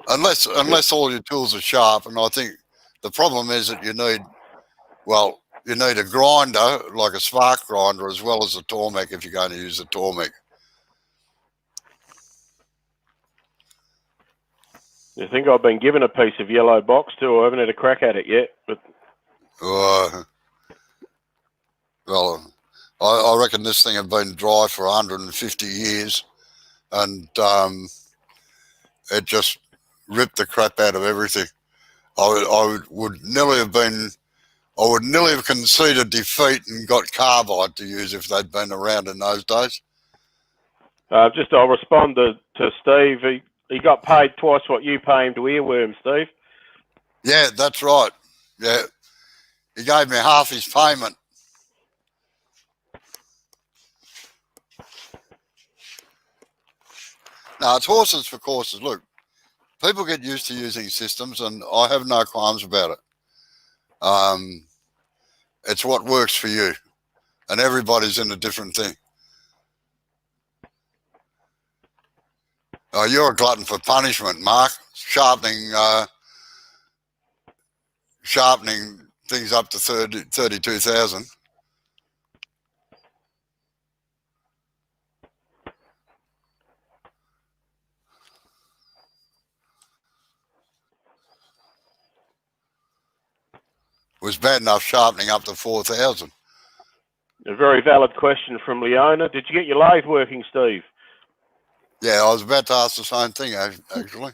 Unless all your tools are sharp, and I think the problem is that you need a grinder, like a spark grinder, as well as a Tormek if you're going to use a Tormek. I think I've been given a piece of yellow box too. I haven't had a crack at it yet. But well, I reckon this thing had been dry for 150 years, and it just ripped the crap out of everything. I would nearly have conceded defeat and got carbide to use if they'd been around in those days. I'll respond to Steve. He got paid twice what you pay him to earworm, Steve. Yeah, that's right. Yeah, he gave me half his payment. No, it's horses for courses. Look, people get used to using systems, and I have no qualms about it. It's what works for you, and everybody's in a different thing. You're a glutton for punishment, Mark. Sharpening things up to 32,000. Was bad enough sharpening up to 4,000. A very valid question from Leona. Did you get your lathe working, Steve? Yeah, I was about to ask the same thing, actually.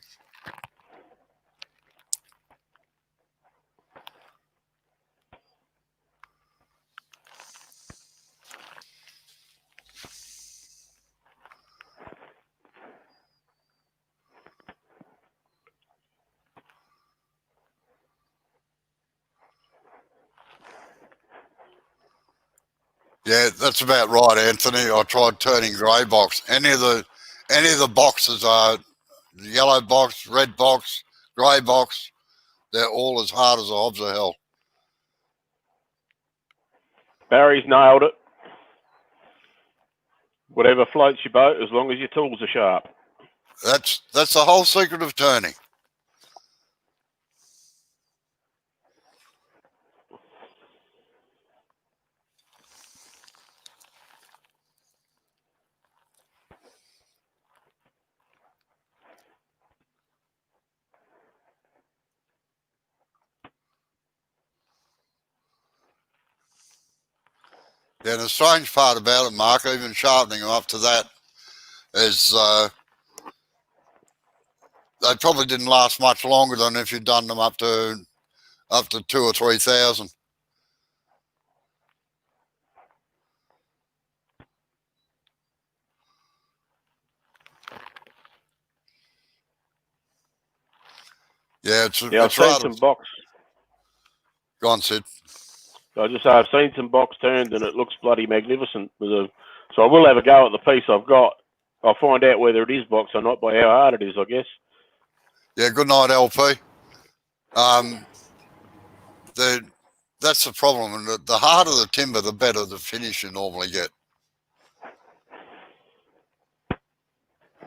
Yeah, that's about right, Anthony. I tried turning grey box. Any of the boxes are yellow box, red box, grey box. They're all as hard as a hobs of hell. Barry's nailed it. Whatever floats your boat, as long as your tools are sharp. That's the whole secret of turning. Yeah, the strange part about it, Mark, even sharpening them up to that, is they probably didn't last much longer than if you'd done them up to 2,000 or 3,000. Yeah, Yeah, I've it's seen rather. some box. Go on, Sid. I just say I've seen some box turned and it looks bloody magnificent. So I will have a go at the piece I've got. I'll find out whether it is box or not by how hard it is, I guess. Yeah, good night, LP. That's the problem. And the harder the timber, the better the finish you normally get.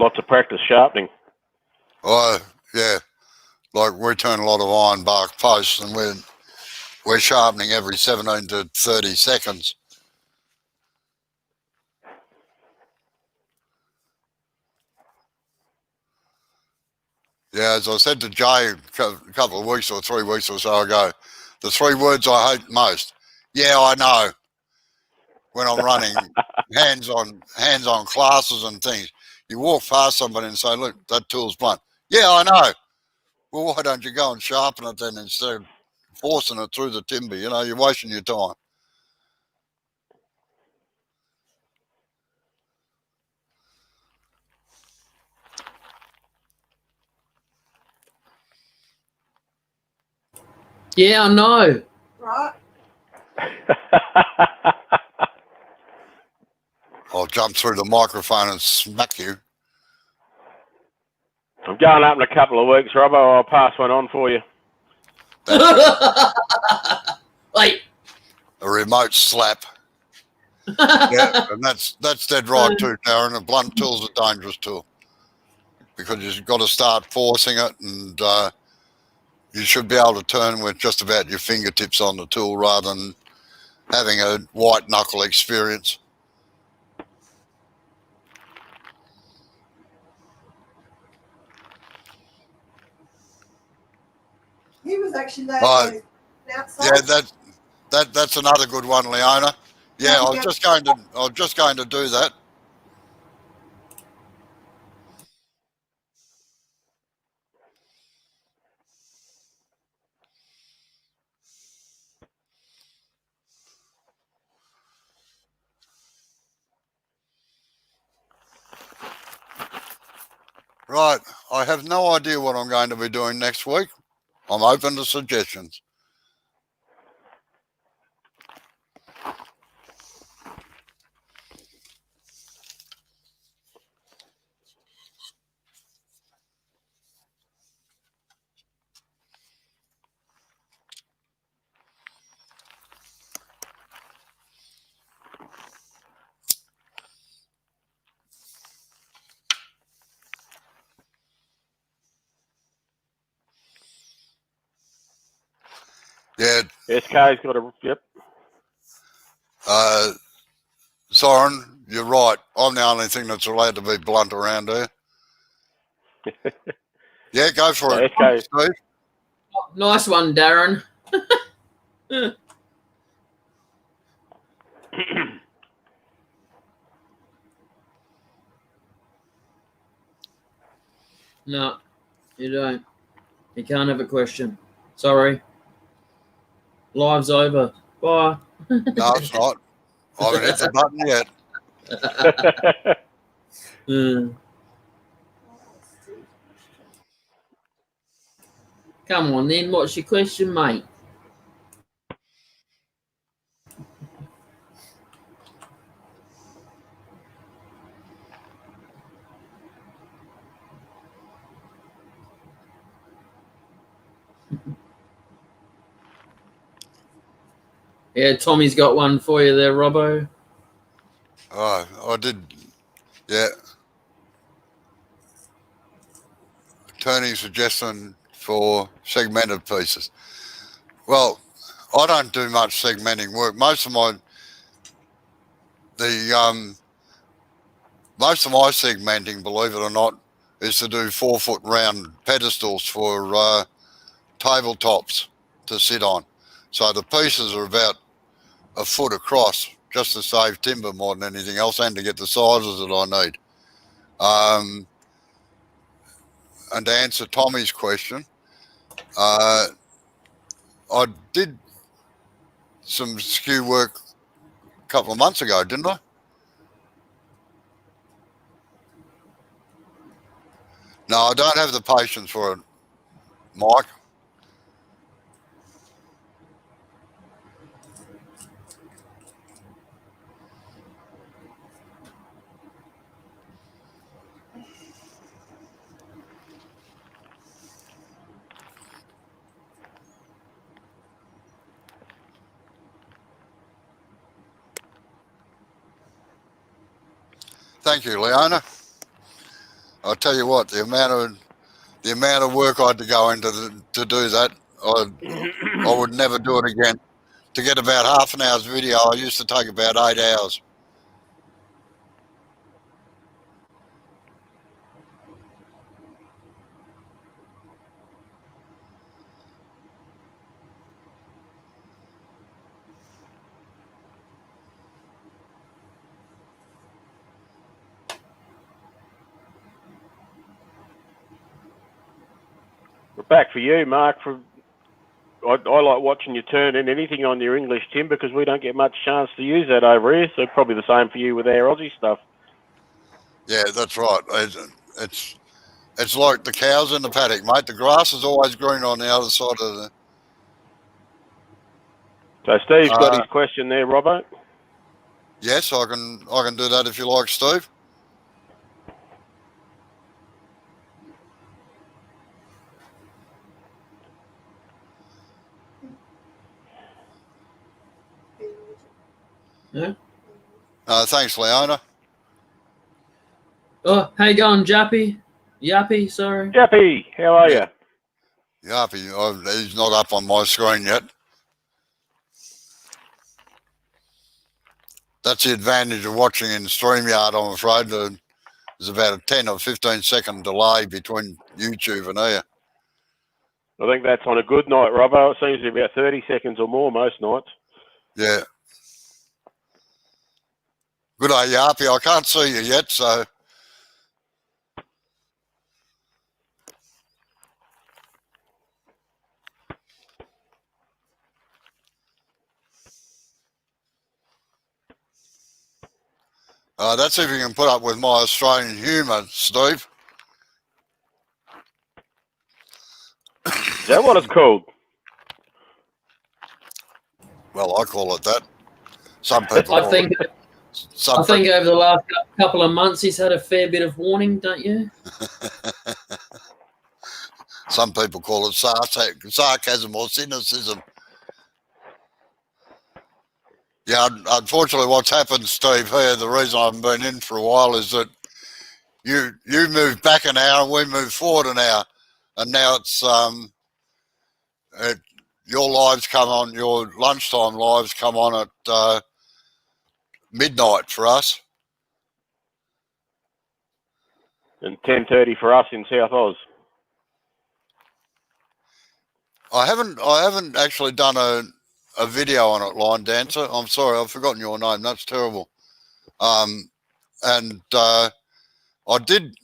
Lots of practice sharpening. Oh, yeah. Like we turn a lot of iron bark posts and we're sharpening every 17 to 30 seconds. Yeah, as I said to Jay a couple of weeks or 3 weeks or so ago, the 3 words I hate most. Yeah, I know. When I'm running hands-on classes and things, you walk past somebody and say, "Look, that tool's blunt." Yeah, I know. Well, why don't you go and sharpen it then instead of forcing it through the timber? You know, you're wasting your time. Yeah, I know. Right? I'll jump through the microphone and smack you. I'm going up in a couple of weeks, Robbo. I'll pass one on for you. Wait. A remote slap. Yeah, and that's dead right too, Darren. A blunt tool's a dangerous tool because you've got to start forcing it, and you should be able to turn with just about your fingertips on the tool rather than having a white knuckle experience. He was actually there outside. Yeah, that's another good one, Leona. Yeah, I was just going to do that. Right, I have no idea what I'm going to be doing next week. I'm open to suggestions. Yeah. SK's got a, yep. Soren, you're right. I'm the only thing that's allowed to be blunt around here. Yeah, go for it, SK. Steve. Nice one, Darren. No, you don't. You can't have a question. Sorry. Live's over. Bye. No, it's not. I haven't hit the button yet. Come on then, what's your question, mate? Yeah, Tommy's got one for you there, Robbo. Oh, I did. Yeah. Turning suggestion for segmented pieces. Well, I don't do much segmenting work. Most of my segmenting, believe it or not, is to do 4-foot round pedestals for tabletops to sit on. So the pieces are about a foot across, just to save timber more than anything else, and to get the sizes that I need. And to answer Tommy's question, I did some skew work a couple of months ago, didn't I? No, I don't have the patience for it, Mike. Thank you, Leona. I'll tell you what, the amount of work I had to go into to do that, I would never do it again. To get about half an hour's video, I used to take about 8 hours. We're back for you, Mark. I like watching you turn in anything on your English timber because we don't get much chance to use that over here. So probably the same for you with our Aussie stuff. Yeah, that's right. It's like the cows in the paddock, mate. The grass is always green on the other side of the... So Steve's got his question there, Robbo. Yes, I can do that if you like, Steve. Yeah. Thanks, Leona. Oh, how you going, Jappy? Yappy, sorry. Jappy, how are you? Yappy, he's not up on my screen yet. That's the advantage of watching in StreamYard, I'm afraid. There's about a 10 or 15 second delay between YouTube and here. I think that's on a good night, Robbo. It seems to be about 30 seconds or more most nights. Yeah. Good day, Yappy. I can't see you yet, so... that's if you can put up with my Australian humour, Steve. Is that what it's called? Well, I call it that. Some people I think over the last couple of months he's had a fair bit of warning, don't you? Some people call it sarcasm or cynicism. Yeah, unfortunately what's happened, Steve, here, the reason I haven't been in for a while is that you moved back an hour and we moved forward an hour. And now it's your lives come on, your lunchtime lives come on at midnight for us. And 10:30 for us in South Oz. I haven't actually done a video on it, Line Dancer. I'm sorry, I've forgotten your name. That's terrible. And I did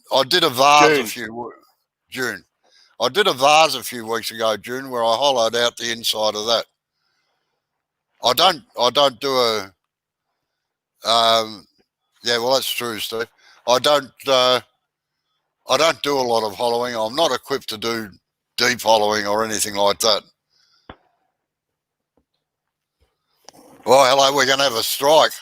a vase June. I did a vase a few weeks ago, June, where I hollowed out the inside of that. I don't do a yeah, well that's true, Steve. I don't do a lot of hollowing. I'm not equipped to do deep hollowing or anything like that. Well, hello, we're going to have a strike.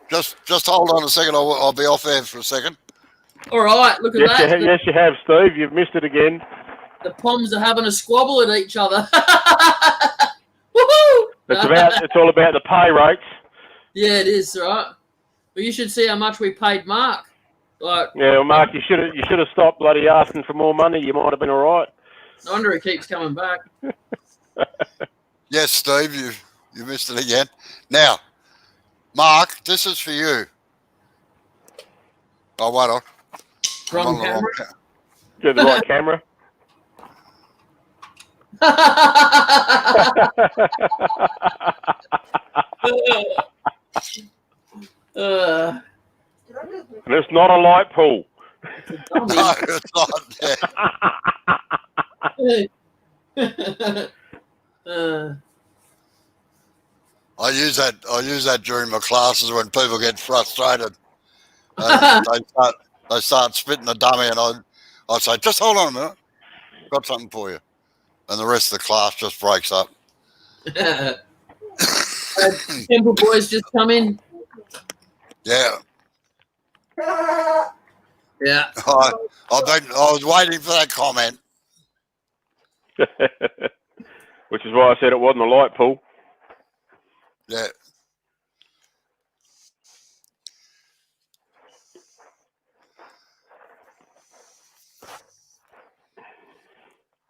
Just hold on a second. I'll be off air for a second. All right, look at that. Yes, you have, Steve. You've missed it again. The Poms are having a squabble at each other. Woohoo! It's all about the pay rates. Yeah, it is, right? But you should see how much we paid Mark. Like, yeah, well, Mark, you should have stopped bloody asking for more money. You might have been all right. No wonder he keeps coming back. Yes, Steve, you missed it again. Now, Mark, this is for you. Oh, wait on. Wrong camera. Get the right camera. Uh, And it's not a light pool. it's a dummy. No, it's not. Yeah. I use that during my classes when people get frustrated. They start spitting a dummy, and I say, just hold on a minute, got something for you, and the rest of the class just breaks up. Temple boys just come in. Yeah, Yeah. I was waiting for that comment. Which is why I said it wasn't a light pool. Yeah.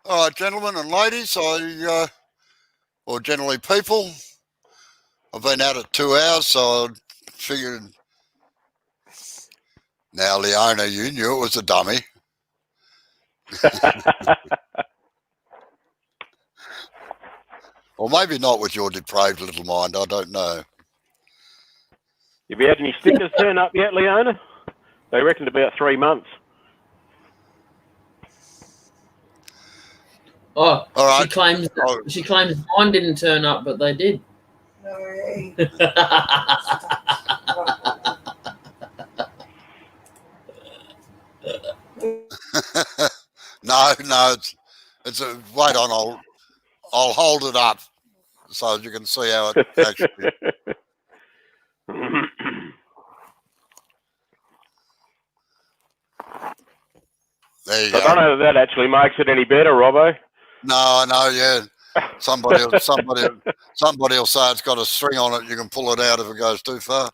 All right, gentlemen and ladies, or generally people, I've been out at 2 hours, so I figured. Now, Leona, you knew it was a dummy. Or maybe not with your depraved little mind, I don't know. Have you had any stickers turn up yet, Leona? They reckoned about 3 months. Oh, All right. she claims mine didn't turn up, but they did. No. No, it's a wait on. I'll hold it up so you can see how it actually. There you go. I don't know if that actually makes it any better, Robbo. No, I know. Yeah, somebody will say it's got a string on it. You can pull it out if it goes too far.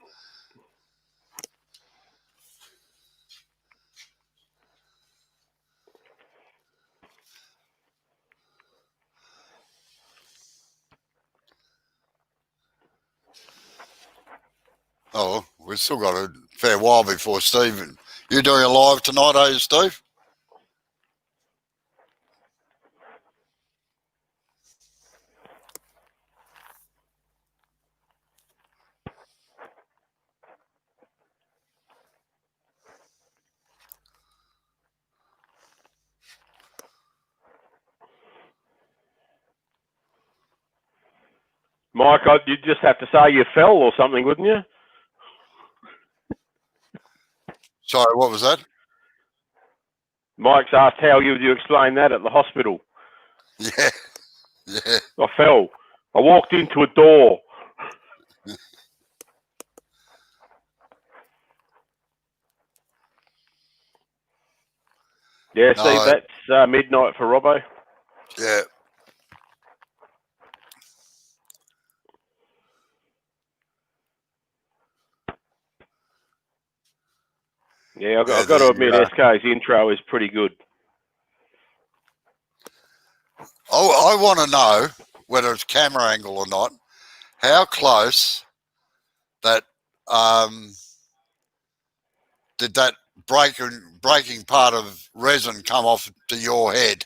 Oh, we've still got a fair while before Steve. You doing a live tonight, are you, Steve? Mike, you'd just have to say you fell or something, wouldn't you? Sorry, what was that? Mike's asked how you explain that at the hospital. Yeah. I fell. I walked into a door. Yeah, No, Steve, that's midnight for Robbo. Yeah. Yeah, I've got to admit, SK's intro is pretty good. I want to know, whether it's camera angle or not, how close that did that breaking part of resin come off to your head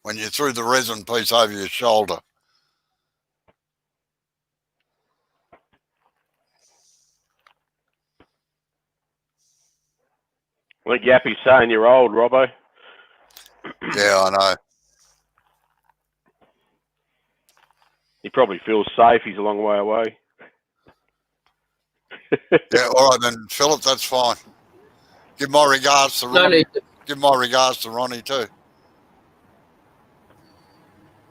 when you threw the resin piece over your shoulder? I think Yappy's saying you're old, Robbo. Yeah, I know. He probably feels safe. He's a long way away. Yeah, all right then, Philip, that's fine. Give my regards to Ronnie. Give my regards to Ronnie too.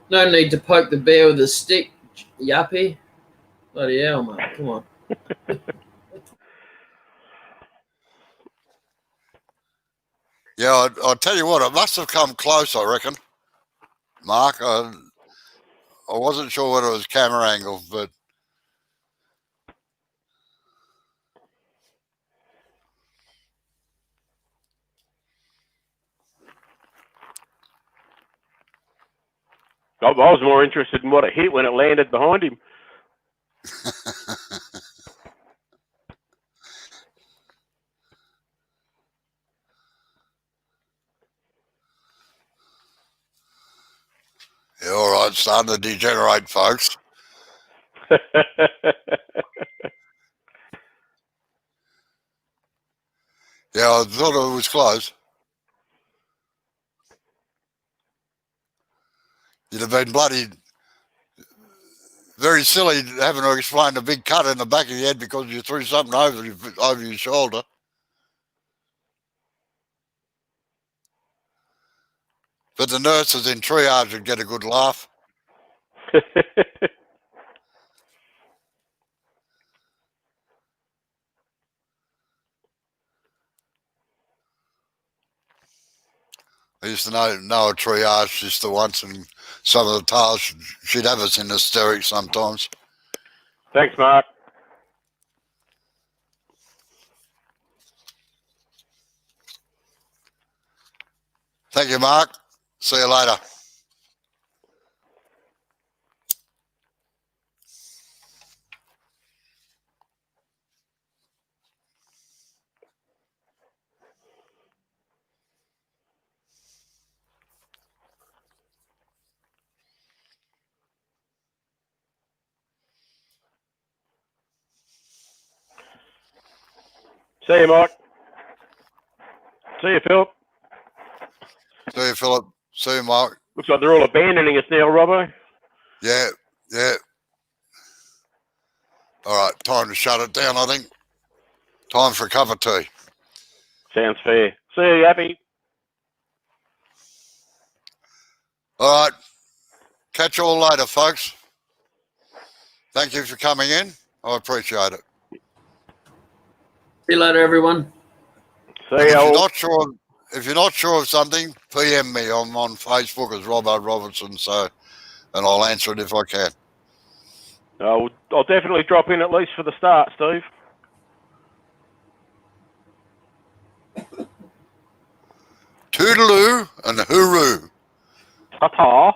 No need to poke the bear with a stick, Yappy. Bloody hell, mate. Come on. Yeah, I'll tell you what, it must have come close, I reckon. Mark, I wasn't sure whether it was camera angle, but I was more interested in what it hit when it landed behind him. it's starting to degenerate, folks. Yeah, I thought it was close. You'd have been bloody very silly having to explain the big cut in the back of your head because you threw something over your shoulder. But the nurses in triage would get a good laugh. I used to know a triage sister once, and some of the tales, she'd have us in hysterics sometimes. Thanks, Mark. Thank you, Mark. See you later. See you, Mike. See you, Phil. See you, Philip. See you, Mark. Looks like they're all abandoning us now, Robbo. Yeah. All right, time to shut it down, I think. Time for a cup of tea. Sounds fair. See you, Happy. All right. Catch you all later, folks. Thank you for coming in. I appreciate it. See you later, everyone. See And you all. if you're not sure of something, PM me. I'm on Facebook as Robbo Robertson, and I'll answer it if I can. I'll definitely drop in at least for the start, Steve. Toodaloo and hooroo. Ta-ta.